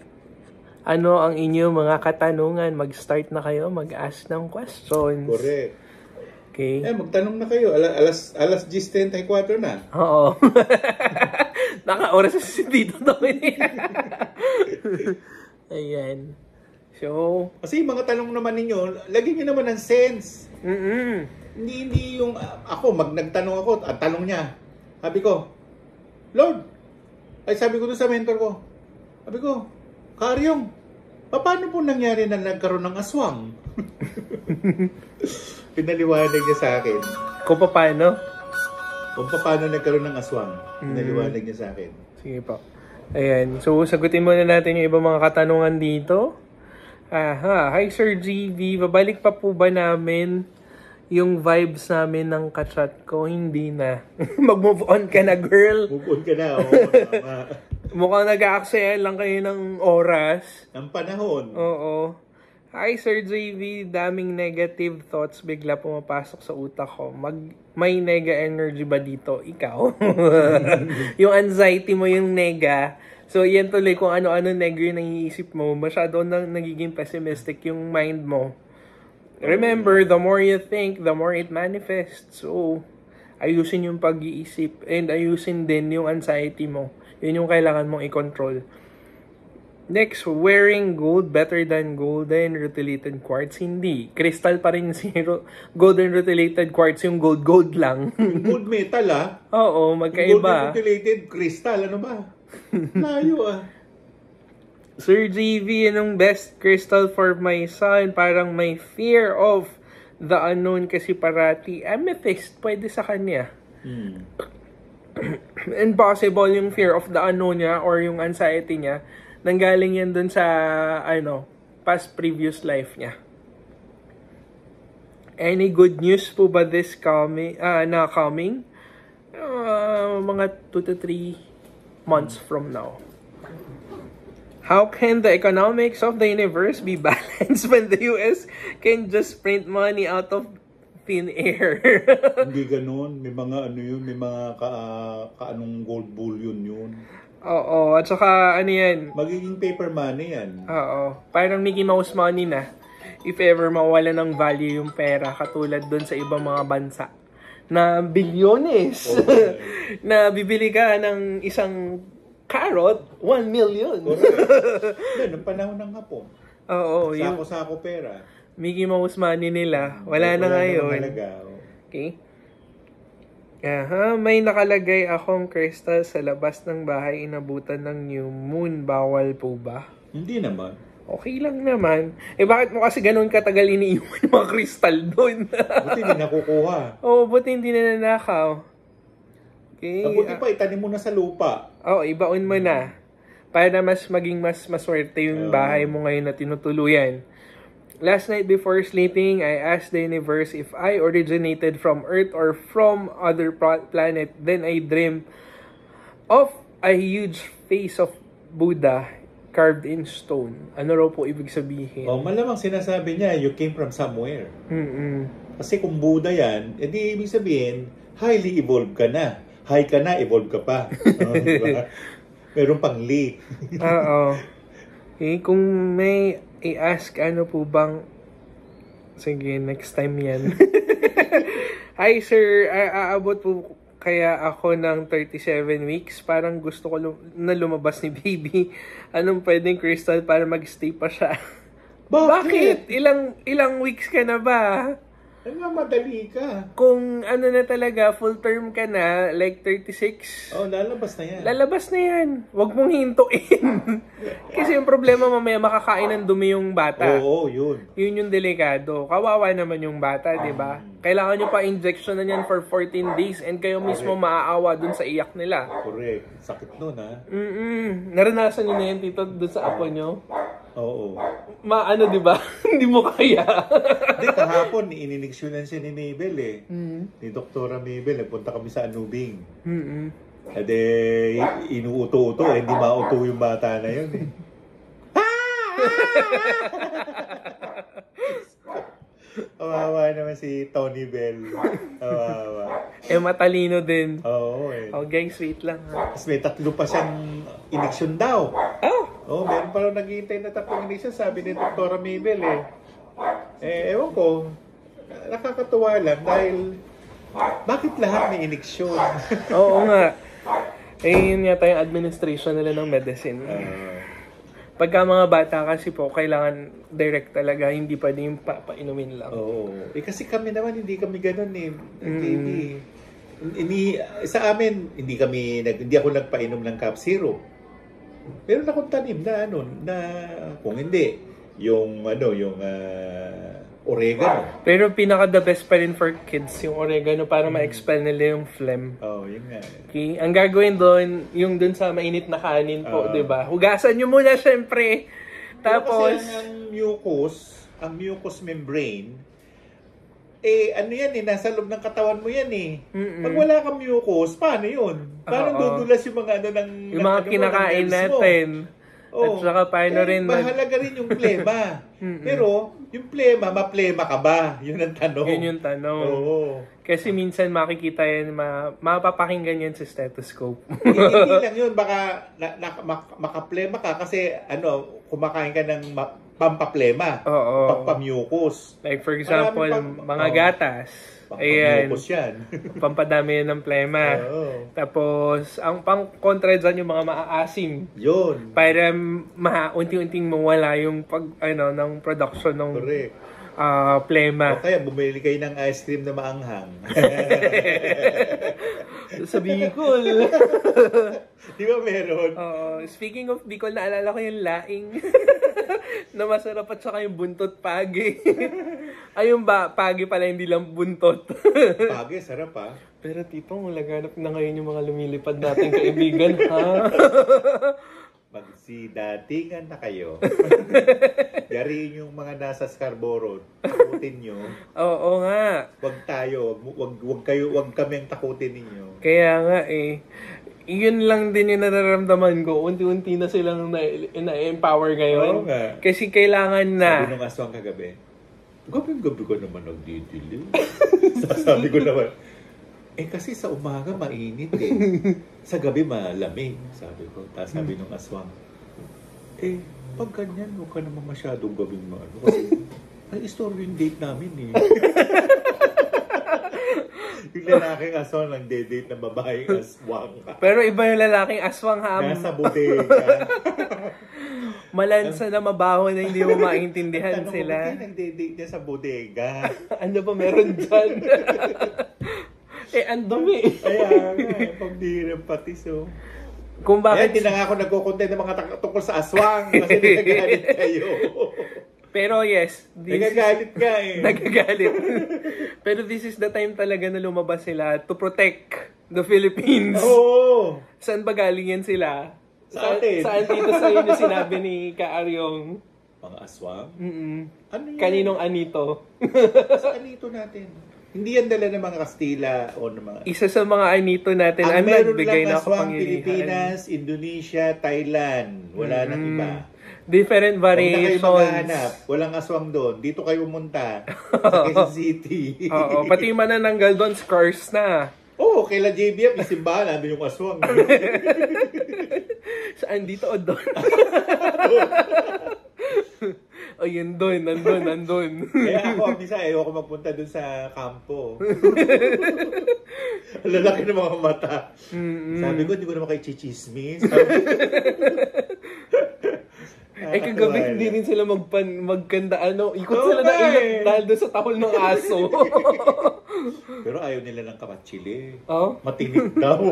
Ano ang inyong mga katanungan? Mag-start na kayo, mag-ask ng questions. Correct. Okay? Magtanong na kayo. Alas 10:34 na. Oo. Naka-oras si Tito Tony. Ayan. So, kasi yung mga tanong naman ninyo, lagyan nyo naman ng sense. Hindi yung ako, nagtanong ako, at tanong niya. Sabi ko, Lord, sabi ko doon sa mentor ko, sabi ko, Karyong, paano po nangyari na nagkaroon ng aswang? Pinaliwanag niya sa akin. Kung paano? Kung paano nagkaroon ng aswang. Pinaliwanag niya sa akin. Sige po. Ayan. So, sagutin muna natin yung ibang mga katanungan dito. Hi Sir GV, babalik pa po ba namin yung vibes namin ng kachat ko? Hindi na. Mag-move on ka na, girl. Move on ka na. Tama. Mukhang nag-aaksaya lang kayo ng oras. Ng panahon. Oo. Hi Sir JV, daming negative thoughts bigla pumapasok sa utak ko. May nega energy ba dito? Ikaw? Yung anxiety mo yung nega. So yan tuloy kung ano-ano nega yung naiisip mo. Masyado nang nagiging pessimistic yung mind mo. Remember, the more you think, the more it manifests. So, ayusin yung pag-iisip and ayusin din yung anxiety mo. Yun yung kailangan mong i-control. Next, wearing gold better than golden rutilated quartz? Hindi. Crystal pa rin si golden rutilated quartz, yung gold lang. Gold metal Oo, magkaiba. Golden rutilated crystal, ano ba? Layo Sir GV, anong best crystal for my son? Parang may fear of the unknown kasi parati. Amethyst, pwede sa kanya. And possible yung fear of the unknown niya or yung anxiety niya, nanggaling yan dun sa, past previous life niya. Any good news po ba this coming? Mga 2 to 3 months from now. How can the economics of the universe be balanced when the US can just print money out of thin air? Hindi ganun. May mga may mga kaanong gold bullion yun. Oo, at saka yan? Magiging paper money yan. Oo, parang Mickey Mouse money na. If ever mawala ng value yung pera, katulad dun sa ibang mga bansa na bilyones. Na bibili ka ng isang carrot, 1 million. Correct. Ang panahon ng hapon. Oo. Sako-sako pera. Mickey Mouse money nila. Wala na ngayon. Okay. May nakalagay akong crystal sa labas ng bahay inabutan ng new moon. Bawal po ba? Hindi naman. Okay lang naman. Bakit mo kasi ganun katagal iniiwan yung mga crystal doon? Buti hindi nakukuha. Buti hindi na nanakaw. Okay. Buti pa, itanim mo na sa lupa. Ibaon mo na. Para maging mas maswerte yung bahay mo ngayon na tinutuluyan. Last night before sleeping, I asked the universe if I originated from Earth or from other planet. Then I dreamed of a huge face of Buddha carved in stone. Ano raw po ibig sabihin? Malamang sinasabi niya, you came from somewhere. Kasi kung Buddha yan, edi ibig sabihin, highly evolved ka na. High ka na, evolve ka pa. Diba? Meron pang li. Oo. Okay, kung may i-ask, ano po bang... Sige, next time yan. Hi sir, aabot po kaya ako ng 37 weeks. Parang gusto ko na lumabas ni baby. Anong pwedeng crystal para mag-stay pa siya? Bakit? Ilang weeks ka na ba? Madali ka. Kung ano na talaga, full term ka na, like 36. Oh, lalabas na yan. Lalabas na yan. Huwag mong hintuin. Kasi yung problema mamaya makakain ng dumi yung bata. Oo, yun. Yun yung delikado. Kawawa naman yung bata, di ba? Kailangan nyo pa injection na yan for 14 days and kayo mismo maaawa dun sa iyak nila. Correct. Sakit nun, ha? Naranasan nyo na yan, tito, dun sa apo nyo? Oo. Maano, di ba? Hindi mo kaya. Hindi, kahapon, ininiksyonan siya ni Mabel eh. Ni Doktora Mabel. Punta kami sa Anubing. At inuuto-uto eh. Hindi mauto yung bata na yun eh. Kawawa naman si Tony Bell. Kawawa. Matalino din. Oo eh. Oh, guys, wait lang ha. Tapos may 3 pa siyang iniksyon daw. Oh, Meron pa rin naghihintay na 3 iniksyon, sabi ni Doktora Mabel eh. Ewan ko, nakakatuwa lang dahil bakit lahat may iniksyon? Oo nga. Yun yata yung administration nila ng medicine. Pagka mga bata kasi po, kailangan direct talaga, hindi pwede yung painumin lang. Oo. Kasi kami naman, hindi kami ganun eh. Sa amin, hindi ako nagpainom ng Cap Zero. Meron akong tanim na kung hindi, yung oregano. Pero pinaka the best pa rin for kids, yung oregano para ma-expel nila yung phlegm. Yun nga. Okay, ang gagawin doon, yung doon sa mainit na kanin po, 'di ba? Hugasan niyo muna syempre. Tapos kasi ang mucous membrane ano yan eh, nasa loob ng katawan mo yan eh. Pag wala kang mucus, paano yun? Parang dudulas yung mga yung mga kinakain natin. At saka paano rin mahalaga rin yung plema. Pero yung plema, maplema ka ba? Yun ang tanong. Yun yung tanong. Kasi minsan makikita yan, mapapakinggan yan sa stethoscope. Hindi lang yun, baka makaplema ka kasi kumakain ka ng pampaplema. Pampamucus. Like for example, mga gatas. Ayan. Pampamucus yan. Pampadami yan ng plema. Tapos, ang pang-kontra dyan yung mga maaasim. Yun. Para unti-unting mawala yung ng production ng plema. O kaya bumili kayo ng ice cream na maanghang. Sa Bicol. Di ba meron? Speaking of Bicol, naalala ko yung laing. Na masarap at saka yung buntot pagi. Ayun ba, pagi pala hindi lang buntot. Pagi, sarap ha. Pero tito, laganap na ngayon yung mga lumilipad nating kaibigan ha. Magsidatingan na kayo. Yariin yung mga nasa Scarborough. Takutin nyo. Oo nga. Wag kami ang takutin ninyo. Kaya nga eh. Yun lang din yung nararamdaman ko. Unti-unti na silang na-empower ngayon. Oo nga. Kasi kailangan na. Sabi nung aswang kagabi, gabi ko naman nagdidilim. Sabi ko naman, kasi sa umaga mainit eh. Sa gabi malamig, sabi ko. Tapos sabi nung aswang, pag ganyan, huwag ka naman masyadong gawing kasi ay istorbo yung date namin eh. Yung lalaking aswang nagde-date ng babaeng aswang. Pero iba yung lalaking aswang ha. Nasa bodega. Malansa na mabaho na hindi mo maintindihan sila. Nagde-date niya sa bodega. Ano ba meron dyan? Ang dumi. Kaya nga, pambihirang patis oh. Kung bakit... Hindi na nga ako nagkukontent ng mga tungkol sa aswang kasi nagagalit kayo. Pero yes. Nagagalit ka eh. Nagagalit. Pero this is the time talaga na lumabas sila to protect the Philippines. Oo. Saan ba galing yan sila? Sa atin. Saan dito sa inyo sinabi ni Kaaryong? Mga aswang? Ano yan? Kaninong anito? Sa anito natin. Hindi yan dala ng mga Kastila o ng mga... Isa sa mga anito natin ang nagbigay na aswang Pilipinas, Indonesia, Thailand. Wala nang iba. Different variations. Huwag na kayo maghahanap. Walang aswang doon. Dito kayo pumunta. Sa Quezon City. Oo, pati yung manananggal doon, scars na. Oo, kaila JBF, yung simbahan, nandun yung aswang. Saan dito o doon? O yun doon, nandun. Kaya ako, minsan ayoko magpunta doon sa kampo. Lalaki ng mga mata. Sabi ko, hindi ko naman kayo chichismis. Kagabi hindi rin sila magkanda, ikot Oo sila nga na ikot eh. dahil doon sa tahol ng aso. Pero ayaw nila ng kamatsili. Oh? Matinik daw.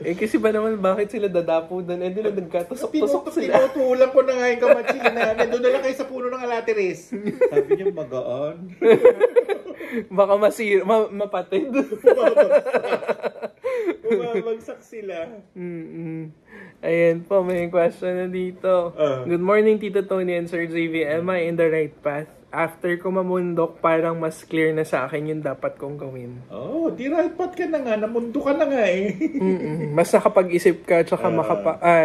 Kasi ba naman, bakit sila dadapo doon? Di lang nagkatusok-tusok sila. Pinutulan ko na nga yung kamatsili namin. Doon na lang kayo sa puno ng alateres. Sabi niya, magaan. Baka mapatid. Bumabagsak sila. Ayan po, may question na dito. Good morning, Tito Tony and Sir JV. Am I in the right path? After ko mamundok, parang mas clear na sa akin yung dapat kong gawin. Di right path ka na nga. Namundo ka na nga eh. Mas nakapag-isip ka, tsaka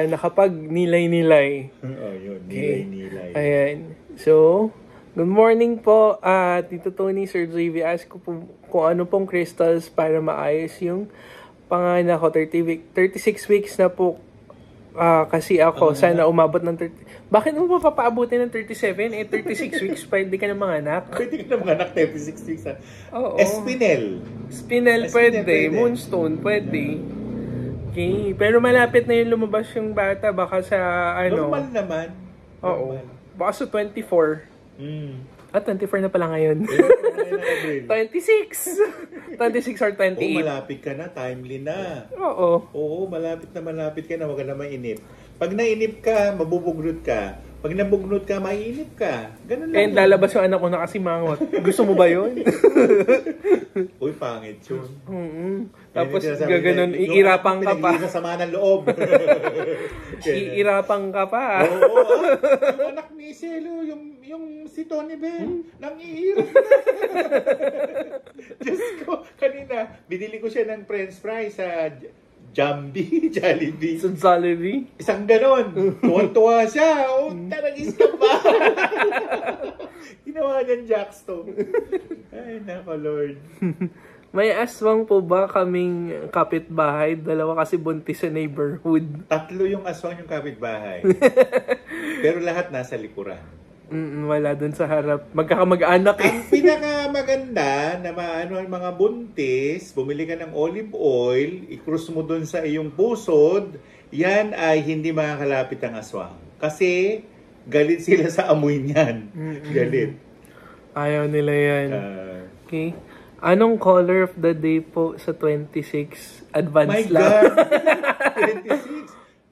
nakapag-nilay-nilay. Yun. Nilay-nilay. Ayan. So, good morning po, Tito Tony, Sir JV. Ask ko po kung ano pong crystals para maayos yung panganak ko. 36 weeks na po kasi ako. Sana umabot ng 30. Bakit mo papaabutin ng 37? 36 weeks pa, hindi ka na manganak. Pwede ka na manganak 36 weeks. Oo. Espinel. Spinel pwede. Moonstone pwede. Okay. Pero malapit na yung lumabas yung bata. Baka sa Normal naman. Oo. Baka sa 24. 24 na pala ngayon. 26! 26 or 28. Malapit ka na. Timely na. Oo, malapit ka na. Huwag ka na mainip. Pag nainip ka, mabubugnot ka. Pag nabugnot ka, maiinip ka. Ganun lang. Lalabas yung anak ko na kasi mangot. Gusto mo ba yun? Uy, pangit yun. Tapos gaganon, iirapang ka pa. Pinag-iisa sama ng loob. Iirapang ka pa. Oo. Yung anak ni Cielo, yung si Tony Ben, nang iirap na. Diyos ko, kanina, binili ko siya ng french fries sa Jollibee. Sa Jollibee? Isang ganon. Tuwan-tuwa siya. Taragis ka pa. Ginawa niyan Jackstone. Ay, nako Lord. May aswang po ba kaming kapitbahay? Dalawa kasi buntis sa neighborhood. 3 yung aswang yung kapitbahay. Pero lahat nasa likuran. Wala dun sa harap. Magkakamag-anak eh. Ang pinakamaganda na maano ang mga buntis, bumili ka ng olive oil, i-cruise mo dun sa iyong pusod, yan ay hindi makakalapit ang aswang. Kasi galit sila sa amoy niyan. Galit. Ayaw nila yan. Okay. Anong color of the day po sa 26? Advance My lang. God!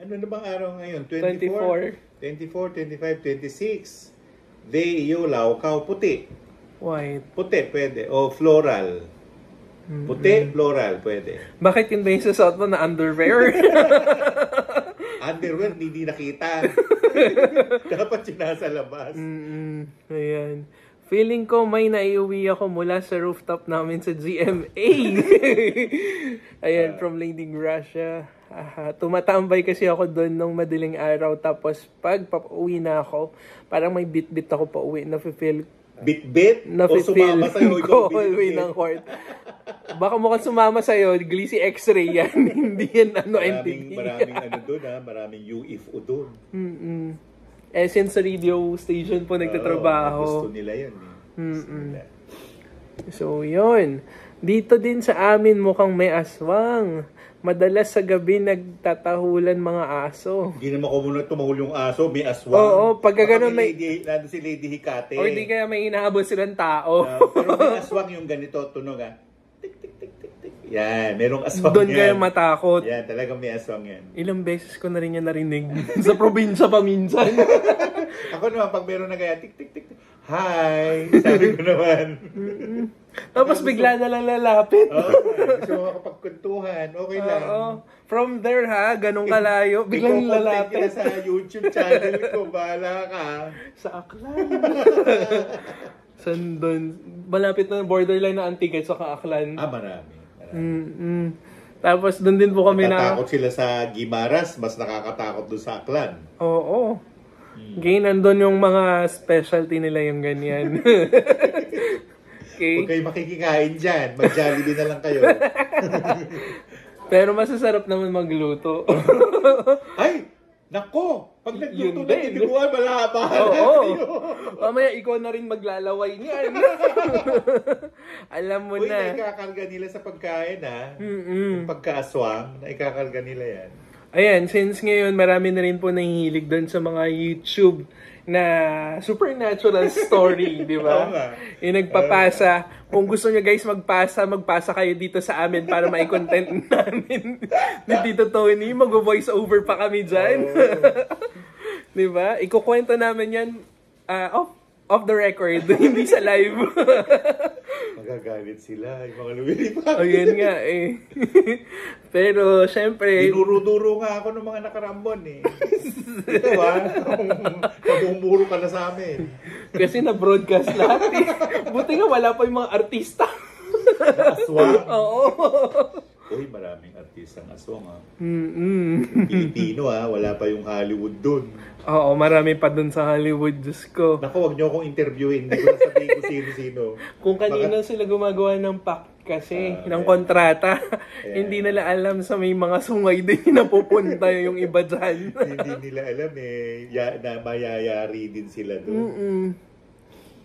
26? Ano na bang araw ngayon? 24, 25, 26. They, yulaw, kaw, puti. White. Puti, pwede. O floral. Puti, floral, pwede. Bakit yun ba yung susuot mo na underwear? Underwear, hindi nakita. Dapat yun nasa labas. Ayan. Feeling ko may naiuwi ako mula sa rooftop namin sa GMA. Ayan, from Lady Gracia. Tumatambay kasi ako doon nung madaling araw. Tapos pag pauwi na ako, parang may bit-bit ako pauwi. Nafe-feel Bit-bit? O sumama sa'yo? Ko hallway ng court. Baka mukhang sumama sa'yo, glisi x-ray yan. Hindi yan entity. Maraming doon maraming UFO doon. Essence Radio Station po nagtatrabaho. Gusto nila yan. So, yun. Dito din sa amin mukhang may aswang. Madalas sa gabi nagtatahulan mga aso. Hindi naman kumunod tumahul yung aso, may aswang. Oo, pagka ganun may... Nandun si Lady Hikate. O hindi kaya may inaabot silang tao. Pero may aswang yung ganito, tunog Tik, tik, tik, tik, tik. Yan, merong aswang doon yan. kayo matakot. Yan, talagang may aswang yan. Ilang beses ko na rin yan narinig. Sa probinsya pa minsan. Ako naman, pag meron na kaya, tik, tik, tik, tik. Hi! Sabi ko naman. Tapos bigla na lang lalapit. Gusto mo makapagkuntuhan, okay lang. From there ganong kalayo, biglang lalapit. Sa YouTube channel ko, bahala ka. Sa Aklan. Sandun. Malapit na borderline na Antigay sa Aklan. Marami. Tapos doon din po kami natatakot sila sa Guimaras, mas nakakatakot doon sa Aklan. Oo. Gay, nandun yung mga specialty nila yung ganyan. Okay. Huwag kayo makikikain dyan. Mag-Jollibee na lang kayo. Pero masasarap naman magluto. Ay! Nako! Pag nagluto na tiniguan, malaba. Oo. Mamaya ikaw na rin maglalaway niyan. Alam mo na. Uy, ikakarga nila sa pagkain Yung pagkaaswang, na ikakarga nila yan. Ayan, since ngayon marami na rin po nahihilig doon sa mga YouTube na supernatural story, di Oo ba? nga. Yung nagpapasa. Kung gusto nyo guys magpasa kayo dito sa amin para mai-content namin ni Tito Tony. Mag-voice over pa kami dyan. Di ba? Ikukwento namin yan off the record, hindi sa live. Magagalit sila, yung mga lumilipad. O yun nga eh. Pero syempre, Dinuro-duro nga ako ng mga nakarambon eh. Ito mabumuro ka na sa amin. kasi na-broadcast lahat eh. Buti nga wala pa yung mga artista. Aswang. Oo. Uy, maraming artistang aswang ha. Mm-mm. Pilipino ha, wala pa yung Hollywood dun. Oo, marami pa dun sa Hollywood, Diyos ko. Naku, wag niyo akong interviewin. Hindi ko na sabihin kung sino-sino. Kung kanina sila gumagawa ng pact kasi, ng kontrata, hindi nila alam sa may mga sungay din na pupunta yung iba dyan. Hindi nila alam na mayayari din sila doon.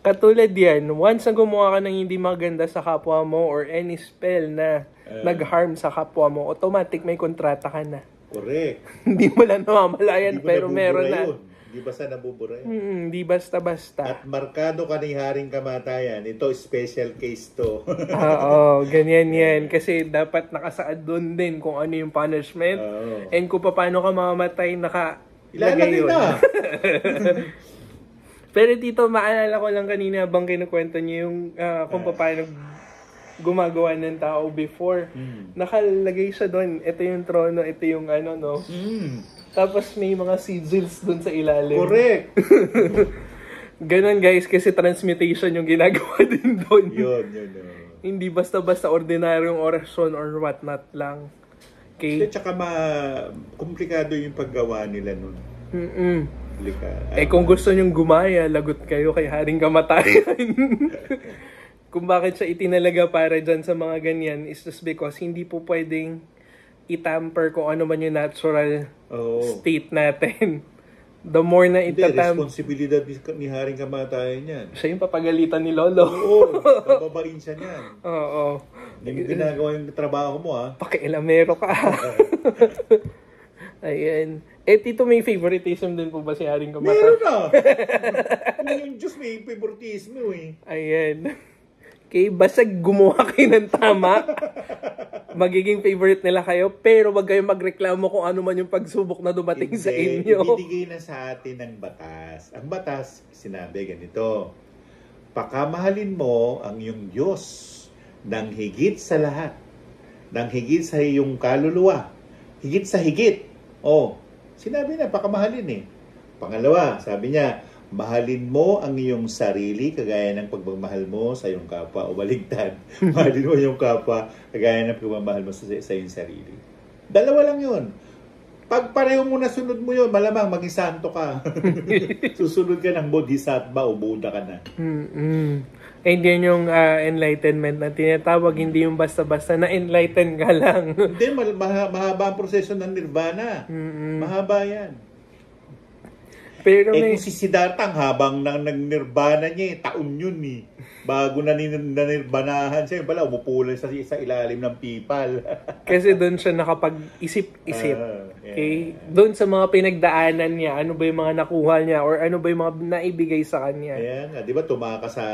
Katulad yan, once na gumawa ka ng hindi maganda sa kapwa mo or any spell na nag-harm sa kapwa mo, automatic may kontrata ka na. Correct. Hindi mo lang namamalayan, Hindi mo pero nabubura meron na. yun. Hindi basta nabubura yun. Hindi basta-basta. At markado ka ni Haring Kamatayan. Ito, special case to. Oo, ganyan yan. Kasi dapat nakasaad doon din kung ano yung punishment. Oo. And kung paano ka mamamatay, nakalagay Ilalagay yun. na. Pero dito, maalala ko lang kanina habang kinukwento niyo yung kung paano gumagawa ng tao before. Nakalagay siya doon. Ito yung trono, ito yung ano, no? Tapos may mga sigils doon sa ilalim. Correct. Ganon guys, kasi transmutation yung ginagawa din doon. Yun. Hindi basta-basta ordinaryong orasyon or whatnot lang. Okay? Tsaka komplikado yung paggawa nila nun. Kung gusto nyong gumaya, lagot kayo kay Haring Kamatayan. Kung bakit siya itinalaga para dyan sa mga ganyan is just because hindi po pwedeng itamper kung ano man yung natural state natin. The more na Hindi, responsibilidad ni Haring Kamatayan yan. siya yung papagalitan ni Lolo. Oo, nababain siya niyan. Oo. Hindi mo ginagawa yung trabaho mo ha. Pakialamero ka. Ayan. Tito, may favoritism din po ba si Haring Kamatayan? Meron na. Yung Diyos may favoritismo eh. Ayan. Okay, basta gumawa kayo ng tama, magiging favorite nila kayo, pero wag kayong magreklamo kung ano man yung pagsubok na dumating sa inyo. Ibibigay na sa atin ng batas. Ang batas, sinabi ganito, pakamahalin mo ang iyong Diyos ng higit sa lahat, ng higit sa iyong kaluluwa, higit sa higit. Sinabi na, pakamahalin eh. Pangalawa, sabi niya, mahalin mo ang iyong sarili kagaya ng pagmamahal mo sa iyong kapwa o baligtad. Mahalin mo yung kapwa kagaya ng pagmamahal mo sa iyong sarili. Dalawa lang yun. Pag pareho mo na sunod mo yun, malamang maging santo ka. Susunod ka ng bodhisattva o Buddha ka na. And yan yung enlightenment na tinatawag, hindi yung basta-basta na enlighten ka lang. Hindi, mahaba ang proseso ng nirvana. Mahaba yan. Pero kung si Siddhartha, habang nag-nirvana niya, taon yun eh. Bago nanirvanahan siya, pala umupulan sa ilalim ng pipal. Kasi doon siya nakapag-isip-isip. Okay? Doon sa mga pinagdaanan niya, ano ba yung mga nakuha niya or ano ba yung mga naibigay sa kanya. Ayan nga, di ba tumakas sa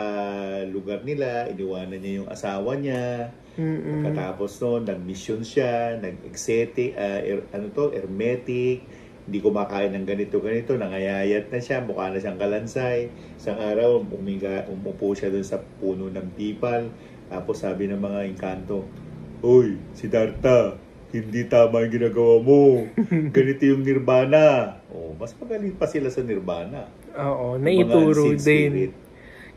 lugar nila, iniwanan niya yung asawa niya. Pagkatapos noon, nag-mission siya, nag-exetic, hermetic, hindi kumakain ng ganito, nangayayat na siya, mukha na siyang kalansay. Isang araw, umupo siya doon sa puno ng pipal. Tapos sabi ng mga engkanto, "Hoy, Siddhartha, hindi tama yung ginagawa mo. Ganito yung nirvana." Mas magaling pa sila sa nirvana. Oo, naituro din.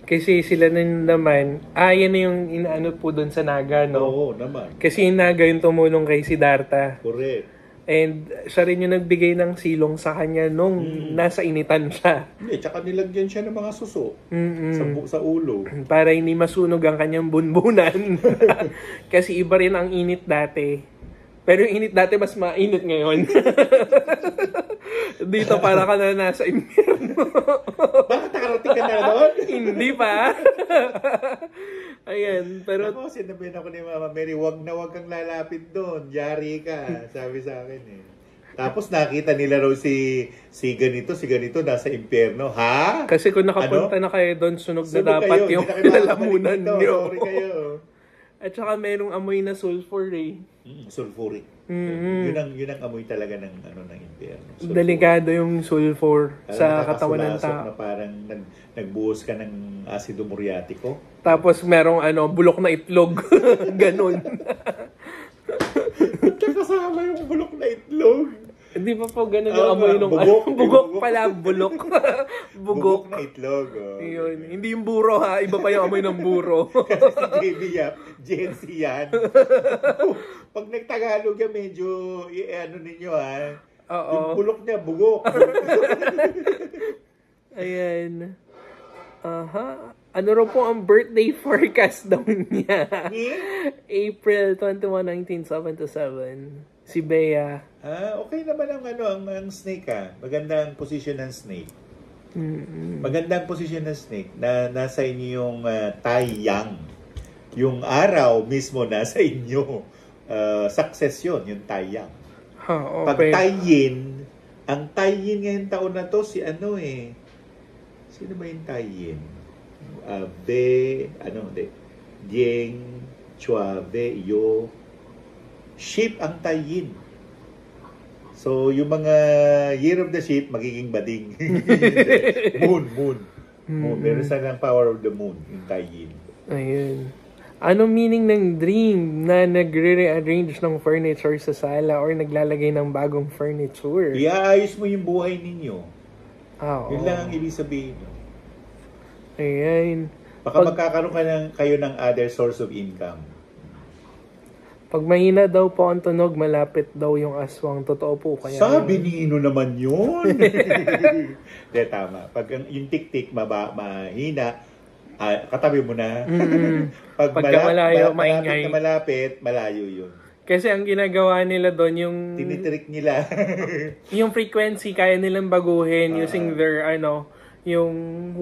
Kasi sila naman, yan na yung inaano po doon sa Naga, no? Oo, naman. Kasi yung Naga yung tumulong kay Siddhartha. Correct. And siya rin yung nagbigay ng silong sa kanya nung nasa initan siya. Hindi, tsaka nilagyan siya ng mga suso sa ulo. Para hindi masunog ang kanyang bunbunan. Kasi iba rin ang init dati. Pero yung init dati mas mainit ngayon. Dito para ka na nasa impyerno. Bakit nakarating ka na doon? Hindi pa. Ayan, pero ako, sinabihan ako ni Mama Mary, wag kang lalapit doon. Yari ka, sabi sa akin eh. Tapos nakita nila raw si ganito nasa impyerno. Ha? Kasi kung nakapunta na kayo doon, sunog na Sunog dapat kayo, yung hindi na kayo lalamunan makakabalik dito. nyo. Sorry kayo. At saka merong amoy na sulfur eh. Sulfuric. Yun ang amoy talaga ng impyerno. Sulfuric. Delikado yung sulfur Parang sa katawan ng nakakasulasok tao. na parang nagbuhos ka ng asido muriatiko. Tapos merong bulok na itlog. Ganon. Kasama yung bulok na itlog. Hindi pa po ganun yung amoy nung bugok. bugok pala, bulok. Bugok na itlog. Oh. Yun. Hindi yung buro ha, iba pa yung amoy ng buro. Kasi si JB Yap, Gen Z yan. Pag nagtagalog yan, medyo, ano ninyo ha, Oo. yung bulok niya, bugok. Ayan. Aha. Ano raw po ang birthday forecast daw niya? April 21, 1977. Si Bea. Okay naman ang snake Magandang position ng snake. Magandang position ng snake na nasa inyo yung taiyang. Yung araw mismo nasa inyo. Success yun, yung taiyang. Okay. Pag taiyin, ang taiyin ngayong taon na to sino ba yung taiyin? Dieng, Chua, Ve, Yo, sheep ang taiyin. So, yung mga year of the sheep, magiging bading. moon. Meron silang power of the moon, yung taiyin. Ayun. Anong meaning ng dream na nagre-rearrange ng furniture sa sala or naglalagay ng bagong furniture? Iaayos mo yung buhay ninyo. Yun lang ang ibig sabihin. Ayan. Baka magkakaroon kayo ng other source of income. Pag mahina daw po ang tunog, malapit daw yung aswang. Totoo po kaya. Sabi ni Ino naman yun. De, tama. Pag yung tik-tik mahina, katabi mo na. Pagka malayo, maingay. Malapit, malayo yun. Kasi ang ginagawa nila doon, yung tinitrik nila. yung frequency, kaya nilang baguhin using their, yung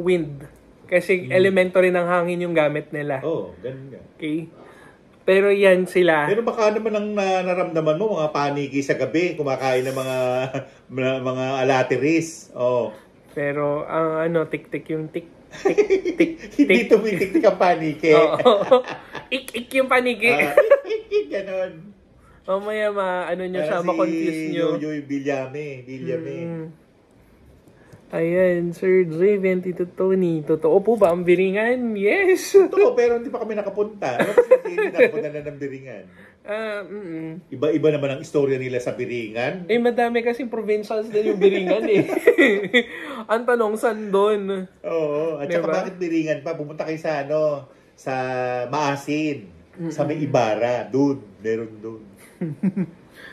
wind. Kasi elemento rin ng hangin yung gamit nila. Ganun nga. Okay? Pero yan sila. Pero baka naman ang naramdaman mo, mga paniki sa gabi, kumakain ng mga alateris. Pero ang tik-tik yung tik-tik. Hindi tumitik-tik ang paniki. Ik-ik yung paniki. Ik-ik, ganon. Mamaya nyo siya, makonfuse nyo. Yoyoy Bilyame. Ayan, Sir J. 22 Tony. Totoo po ba ang biringan? Yes! Totoo, pero hindi pa kami nakapunta. Hindi nakapunta na ng biringan. Iba-iba naman ang istorya nila sa biringan. Madami kasing provincials din yung biringan eh. Ang tanong, saan doon? Oo, at saka bakit biringan pa? Pumunta kayo sa Maasin, sa may Ibarra. Meron doon.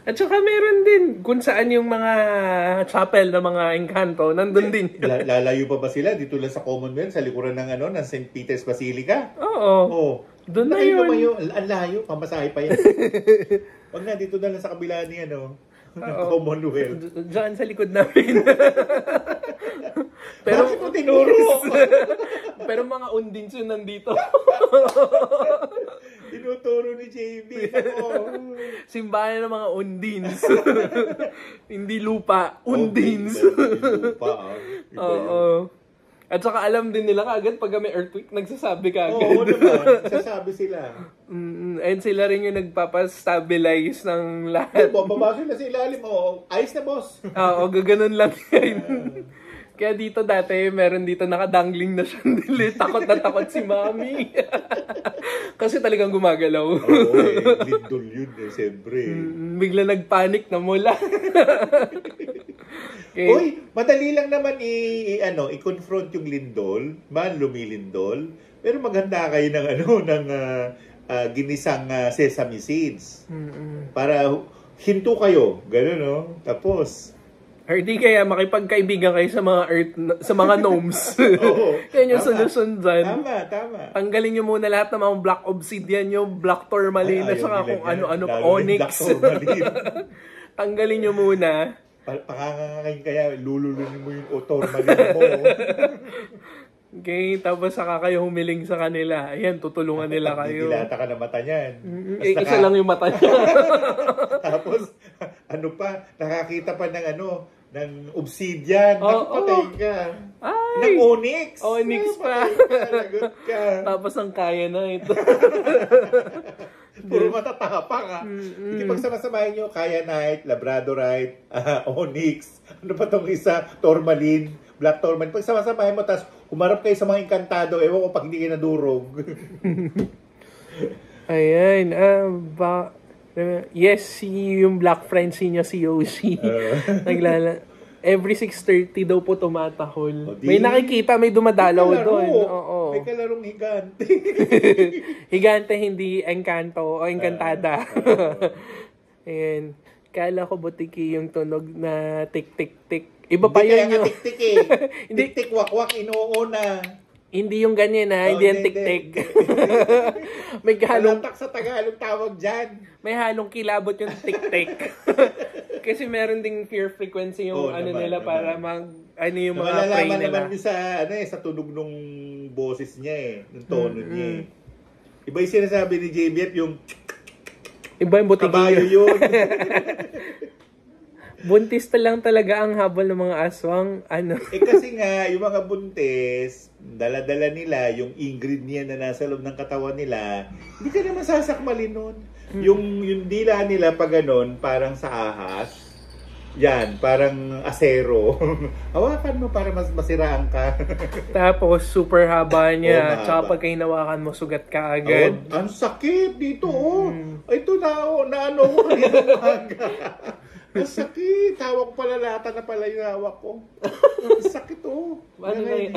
At saka meron din kung saan yung mga chapel na mga engkanto, nandun din. Lalayo pa ba sila? Dito lang sa Commonwealth, sa likuran ng St. Peter's Basilica? Oo. Doon na yun. Ang layo, pamasahe pa yan. Wag na, dito na lang sa kabila ni Commonwealth. Diyan sa likod namin. Pero bakit mo tinuro? Pero mga undins yun nandito. Tinuturo ni JB. Simbahan ng mga undins. Hindi lupa, undins. Lupa. Oo. At saka alam din nila kagad pag may earthquake, nagsasabi kagad. Oo naman, nagsasabi sila. And sila rin yung nagpapastabilize ng lahat. Baba sila sa ilalim. Ayos na, boss. Oo, gaganon lang yan. Kaya dito dati, meron dito nakadangling na chandelier. Takot na takot si Mami. Kasi talagang gumagalaw. Lindol yun siyempre. Bigla nagpanic na mula. Okay. Uy, madali lang naman i-confront yung lindol, lumilindol. Pero maganda kayo ng ginisang sesame seeds. Para hinto kayo, gano'n, no? Tapos or di kaya makipagkaibigan kayo sa mga sa mga gnomes. Yan yung solusyon dyan. Tama. Tanggalin nyo muna lahat ng mga black obsidian nyo, black tourmaline, at saka kung ano-ano, onyx. Tanggalin nyo muna. Pakakakain kaya, lululunin mo yung tourmaline mo. Okay, tapos saka kayo humiling sa kanila. Ayan, tutulungan nila kayo. Dilata ka na mata niyan. Isa lang yung mata niya. Tapos, ano pa, nakakita pa ng ng obsidian. Naku, patay ka. Ay! Ng onyx. Onyx pa. Lagot ka. Tapos ang kaya na ito. Puro matatapang ha. Hindi pagsama-samahin nyo, Kyanite, Labradorite, Onyx, ano pa itong isa, Tourmaline, Black Tourmaline. Pagsama-samahin mo, tapos humarap kayo sa mga Encantado, ewan ko pag hindi kayo nadurog. Ayan, yes, yung Black Friends niya, si Yoshi. Every 6:30 daw po tumatahol. May nakikita, may dumadalaw doon. Oo. May kalarong higante. Higante, hindi Encanto o Encantada. Ayan. Kala ko butiki yung tunog na tik-tik-tik. Iba pa yun yung... tik-tik eh. Tik-tik, wak-wak, inuuna. Hindi yung ganyan hindi yung tik-tik. May halong... Kalatak sa Tagalog tawag dyan. May halong kilabot yung tik-tik. Kasi meron ding fear frequency yung nila para yung mga prey nila. Naman sa, sa tunog nung boses niya ng tono niya Iba yung sinasabi ni JBF yung iba yung butiki. Kabayo yun. Buntis lang talaga ang habol ng mga aswang. Kasi nga, yung mga buntis, dala-dala nila, yung ingredient na nasa loob ng katawan nila, hindi ka naman sasakmalin nun. Yung dila nila pag parang sa ahas, yan, parang asero. Hawakan mo para mas masiraan ka. Tapos, super haba niya. Tsaka pag hinawakan mo, sugat ka agad. Ang sakit dito, Ito na ko kanina umaga. Ang sakit. Hawak pala lata na pala yung hawak ko. Ang sakit, Ano na yun?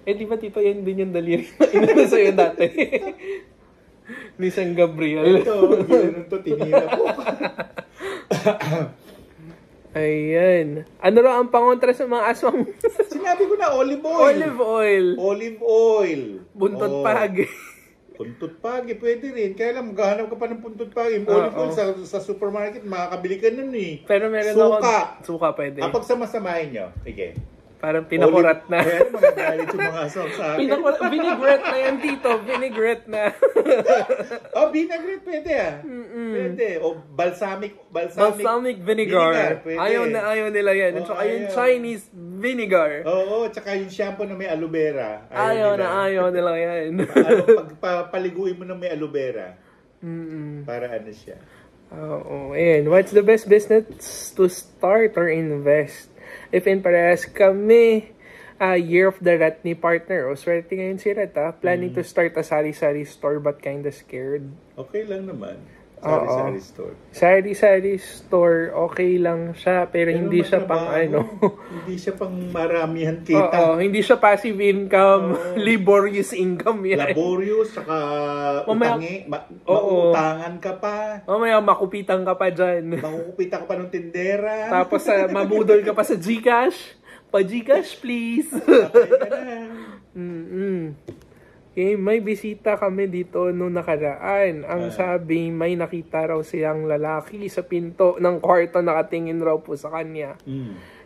Di ba, Tito, yan din yung daliri na inano sa'yo dati? Ni San Gabriel. Ito, gano'n to, tinira ko. Ayan. Ano raw ang pangontra sa mga aswang? Sinabi ko na, olive oil. Olive oil. Olive oil. Buntot pagi. Puntut pagi, pwede rin. Kaya lang, maghahanap ka pa ng puntut pagi. Olive oil sa supermarket, makakabili ka nun Pero meron suka pwede. Kapag samasamahin nyo, sige. Parang pinakurat na. Kaya magagalit yung mga aswang sa akin. Vinaigrette na yan, Tito. Vinaigrette na. Vinaigrette pwede Pwede. O balsamic vinegar. Ayaw nila yan. At saka yung Chinese vinegar. Oo, tsaka yung shampoo na may aloe vera. Ayaw nila yan. Paliguin mo na may aloe vera. Para siya. Oo. Ayan. What's the best business to start or invest? If in parehas kami, Year of the Rat ni partner. Swerte ngayon si Rat, Planning to start a sari-sari store but kinda scared. Okay lang naman. Sari-sari store. Sari-sari store, okay lang siya, pero hindi siya pang Hindi siya pang maramihan kita. Hindi siya passive income, laborious income yan. Laborious, saka mautangan ka pa. Mamaya makupitan ka pa dyan. Makukupitan ka pa ng tindera. Tapos mabudol ka pa sa GCash. Pa-GCash, please. May bisita kami dito nung nakaraan. Ang sabi, may nakita raw silang lalaki sa pinto ng kwarto, nakatingin raw po sa kanya.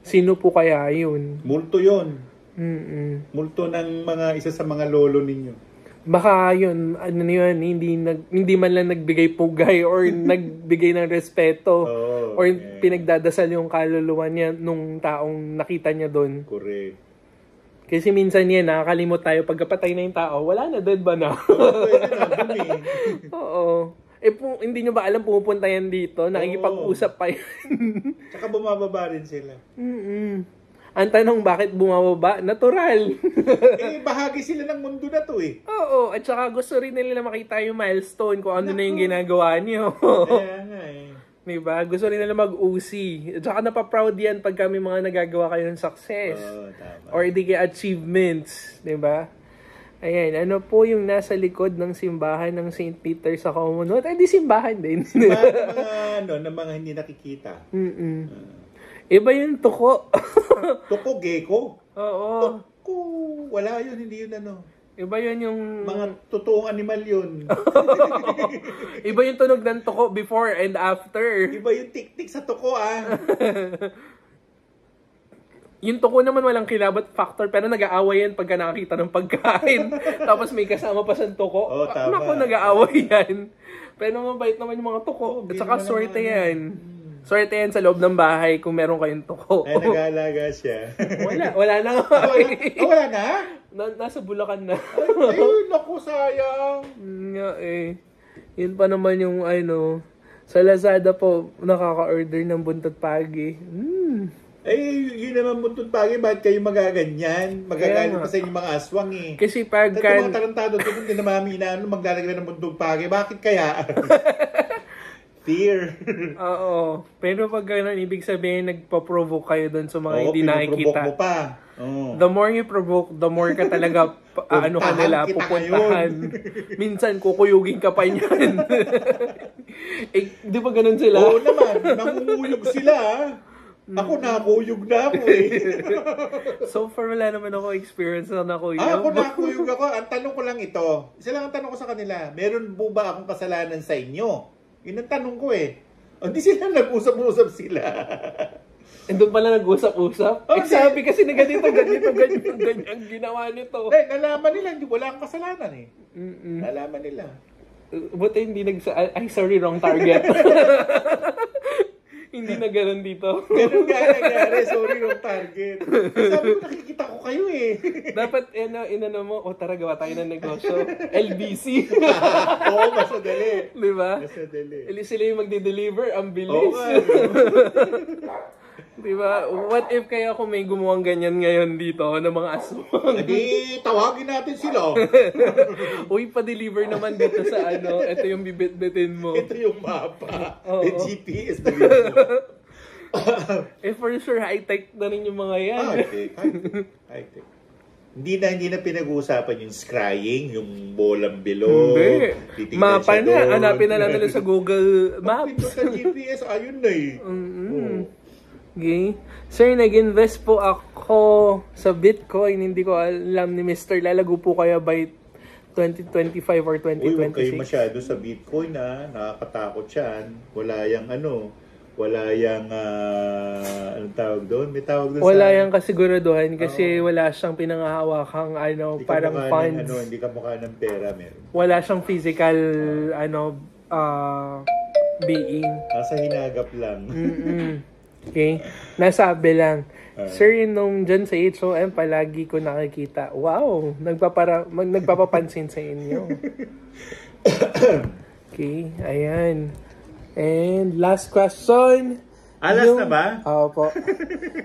Sino po kaya yun? Multo yun. Multo ng isa sa mga lolo ninyo. Baka yun, hindi man lang nagbigay pugay or nagbigay ng respeto or pinagdadasal yung kaluluwa niya nung taong nakita niya doon. Correct. Kasi minsan nakakalimot tayo pagkapatay na yung tao, wala na, dead ba na? Oo. Hindi nyo ba alam pumupunta yan dito? Nakikipag-usap pa yan. Tsaka bumababa rin sila. Ang tanong, bakit bumababa? Natural. Bahagi sila ng mundo na to Oo. At saka gusto rin nila makita yung milestone kung ano na yung ginagawa niyo. Kaya nga Diba? Gusto rin nila mag-usi. At saka napaproud yan pag kami mga nagagawa kayo ng success. Tama. Or di kaya achievements. Diba? Ayan. Ano po yung nasa likod ng simbahan ng St. Peter sa Commonwealth? Di simbahan din. Simbahan ng mga hindi nakikita. Iba yung tuko. Tuko, gecko? Oo. Tuko. Wala yun, hindi yun Iba yun yung... Mga totoong animal yun. Iba yung tunog ng tuko before and after. Iba yung tik-tik sa tuko, Yung tuko naman walang kilabot factor, pero nag-aaway yan pagka nakakita ng pagkain. Tapos may kasama pa sa tuko. Tama. Naku, nag-aaway yan. Pero mabait naman yung mga tuko. At saka swerte yan. Swerte yan sa loob ng bahay kung meron kayong tuko. Ay, nag-aalaga siya. Wala na nga. Wala na? Nasa Bulacan na. Ay, naku, sayang. Nga eh. Yun pa naman yung sa Lazada po, nakaka-order ng buntot pagi. Yun naman buntod pagi, bakit kayo magaganyan? Magagalit pa sa inyo mga aswang eh. Kasi pagka... Mga tarantado doon, hindi na mami inaano, maglalagay ng buntod pagi. Bakit kaya? Fear. Oo. Pero pag ganun, ibig sabihin, nagpa-provoke kayo doon sa mga hindi pinuprovoke nakikita. mo pa. Oh. The more you provoke, the more ka talaga pupuntahan. Minsan, kukuyugin ka pa niyan. Di ba ganun sila? Oo naman, nangunguyog sila. Ako nakuyog na ako eh. So far, wala naman ako experience na nakuyog. Ako nakuyog ako. Ang tanong ko lang ito. Isa lang ang tanong ko sa kanila. Meron po ba akong kasalanan sa inyo? Yun ang tanong ko eh. Hindi sila nag-usap-usap sila. Doon pala nag-usap-usap? Okay. Sabi kasi na ganito, ganyan ginawa nito. Nalaman nila, hindi wala kang kasalanan eh. Nalaman nila. Buti hindi ay sorry, wrong target. Hindi na ganun dito. Ganun nga nangyari, sorry, wrong target. Sabi ko, nakikita ko kayo eh. Dapat, inano mo, tara, gawa tayo ng negosyo. LBC. Oo, mas madali. Diba? Mas madali. Sila yung magde-deliver, ang bilis. Oo nga. Diba? What if kaya kung may gumawang ganyan ngayon dito ng mga aswang? Hindi, tawagin natin sila. Uy, pa-deliver naman dito sa ito yung bibit-bitin mo. Ito yung mapa. Oo. May GPS na rin mo. For sure, high-tech na rin yung mga yan. High-tech. Hindi na pinag-uusapan yung scrying, yung bolang below. Hindi. Titignan Mapa siya na. doon. Hanapin na lang nila sa Google Maps. Pindot ng GPS, ayun na eh. Okay. Sir, nag-invest po ako sa Bitcoin. Hindi ko alam ni Mr. Lalago po kaya by 2025 or 2026. Uy, huwag kayo masyado sa Bitcoin ha. Nakakatakot yan. Wala yung anong tawag doon? May tawag doon wala yung kasiguraduhan kasi wala siyang pinangahawakang hindi parang ka funds. Hindi ka mukha ng pera, meron. Wala siyang physical being. Nasa hinagap lang. Okay? Nasabi lang. Sir, nung dyan sa HOM, palagi ko nakikita. Wow! Nagpapapansin sa inyo. Okay, ayan. And last question. Alas na ba? Opo.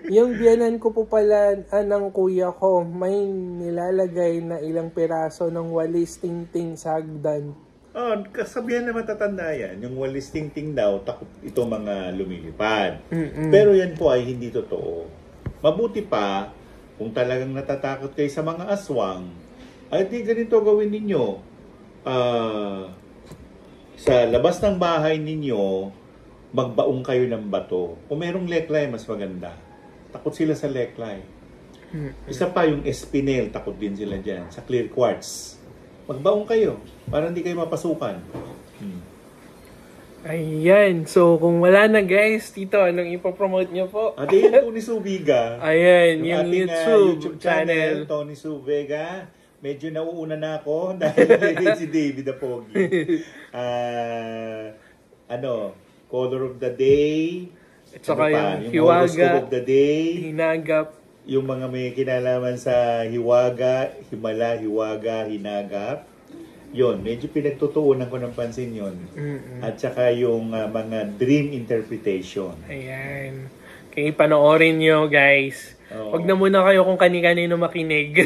Yung biyanan ko po pala ng kuya ko, may nilalagay na ilang piraso ng walis tingting sa hagdan. Kasabihan na matatanda yan. Yung walis tingting daw, takot ito mga lumilipad. Pero yan po ay hindi totoo. Mabuti pa, kung talagang natatakot kayo sa mga aswang, ay di ganito gawin ninyo. Sa labas ng bahay ninyo, magbaong kayo ng bato. Kung merong leklay, mas maganda. Takot sila sa leklay. Isa pa yung espinel, takot din sila dyan. Sa clear quartz. Magbaong kayo para hindi kayo mapasukan. Ayan. So, kung wala na guys, Tito, anong ipopromote nyo po? Ate yung Tony Subiga. Ayan, yung ating, YouTube channel. Tony Subiga. Medyo nauuna na ako dahil si David the Pogi. Color of the Day. At saka yung Hiwaga. Hiwaga, of the Day. Hinagap. Yung mga may kinalaman sa Hiwaga, Himala, Hiwaga, Hinagap. Yun, medyo pinagtutuunan ko ng pansin yun. At saka yung mga dream interpretation. Ayan. Okay, panoorin nyo guys. Huwag na muna kayo kung kani-kanino makinig.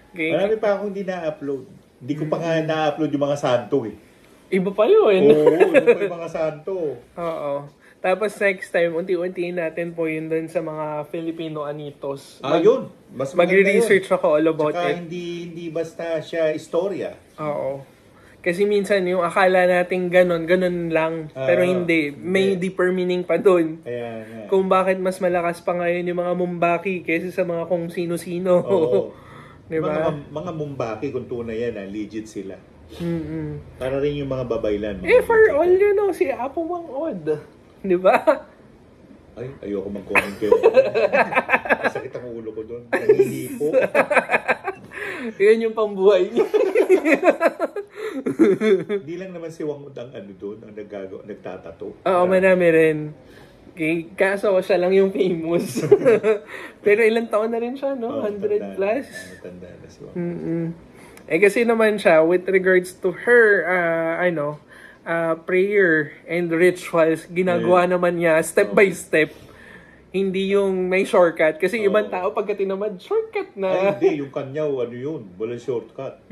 Okay. Marami pa akong hindi na-upload. Hindi ko pa nga na-upload yung mga santo eh. Iba pa yun. Oo, iba pa yung mga santo. Oo. Tapos next time, unti-untiin natin po yun dun sa mga Filipino anitos. Yun. Mas Magre-research ako all about Tsaka it. hindi basta siya istorya. Oo. Kasi minsan yung akala natin ganun lang. Pero hindi. May deeper meaning pa dun. Kaya nga. Kung bakit mas malakas pa ngayon yung mga Mumbaki kaysa sa mga kung sino-sino. Oo. Diba? Mga Mumbaki, kung tunay yan, legit sila. Para rin yung mga babaylan. For all you know, si Apo Wang Od. Diba? Ay, ayoko mag-comment kayo. Masakit ang ulo ko doon. Nangihipo. Yan yung pambuhay niya. Hindi lang naman si Wangud ang ano doon, ang nagtatato. Oo, marami rin. Okay, kaso siya lang yung famous. Pero ilang taon na rin siya, no? 100 plus. Matanda na si Wangud. Mm-mm. Eh kasi naman siya, with regards to her, prayer and rituals, ginagawa naman niya step by step. Hindi yung may shortcut. Kasi ibang tao pagka tinamad, shortcut Ay, na. hindi. Yung kanyaw, ano yun? Walang shortcut.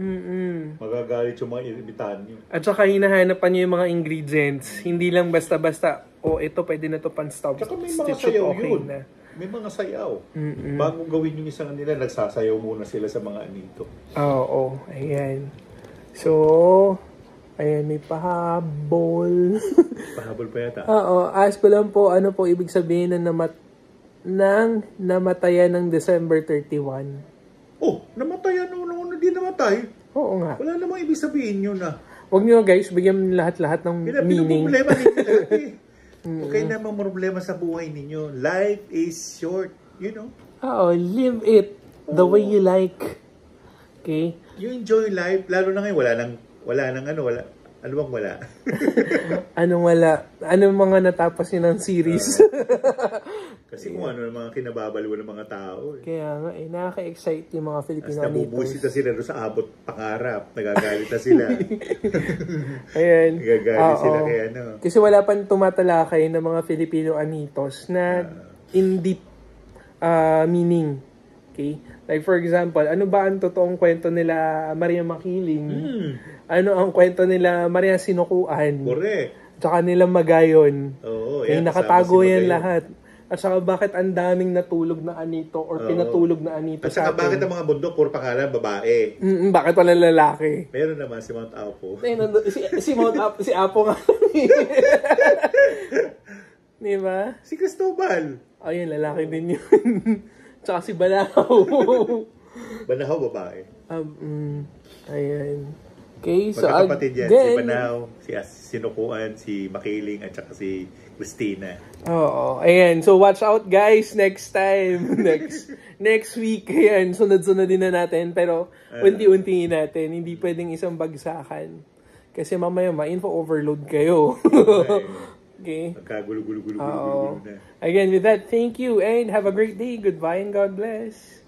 Magagalit yung mga inimbitahan nyo. At saka hinahanapan niyo yung mga ingredients. Hindi lang basta-basta, ito pwede na to pan-stop. Tsaka may mga Stitch sayaw okay yun. na. May mga sayaw. Bago gawin yung isang nila, nagsasayaw muna sila sa mga anito. Oo, ayan. So, ayan, may pahabol. Pahabol pa yata. Oo, ask ko lang po, ano po ibig sabihin ng namatayan ng December 31? Oh, namatayan noon, hindi namatay. Oo nga. Wala namang ibig sabihin yun ah. Huwag niyo guys, bigyan lahat-lahat ng meaning. Problema ninyo lahat eh. Okay namang problema sa buhay ninyo. Life is short, you know. Oo, live it the way you like. Okay? You enjoy life, lalo na ngayon, ano bang wala? Anong wala? Anong mga natapos yun ng series? Kasi kung ano ng mga kinababaliw ng mga tao. Eh. Kaya nga, nakaka-excite yung mga Filipino As nabubusit na sila doon sa abot pangarap. Nagagalit na sila. Ayan. Nagagalit sila kaya ano. Kasi wala pang tumatalakay ng mga Filipino anitos na in deep meaning. Okay? Like for example, ano ba ang totoong kwento nila Maria Makiling? Ano ang kwento nila Maria Sinukuan? Correct. Tsaka nila Magayon. Oo. Nakatago yan lahat. At saka bakit ang daming natulog na anito or pinatulog na anito at saka sa atin? bakit ang mga bundok puro pangalan babae? Bakit wala lalaki? Meron naman si Mount Apo. Si Mount Apo, si Apo nga. Di ba? Si Cristobal. Ayun, lalaki din yun. Tsaka si Banahaw. Banahaw babae. Ayan. Okay, so magkakapatid yan. again, Si Banahaw, si Sinukuan, si Makiling, at saka si Christina. Oo. Ayan. So, watch out, guys. Next time. Next week. Ayan. Sunod-sunodin na natin. Pero, unti-untiin natin. Hindi pwedeng isang bagsakan. Kasi mamaya, ma-info overload kayo. Okay. Magkagulo-gulo-gulo na. Again, with that, thank you and have a great day. Goodbye and God bless.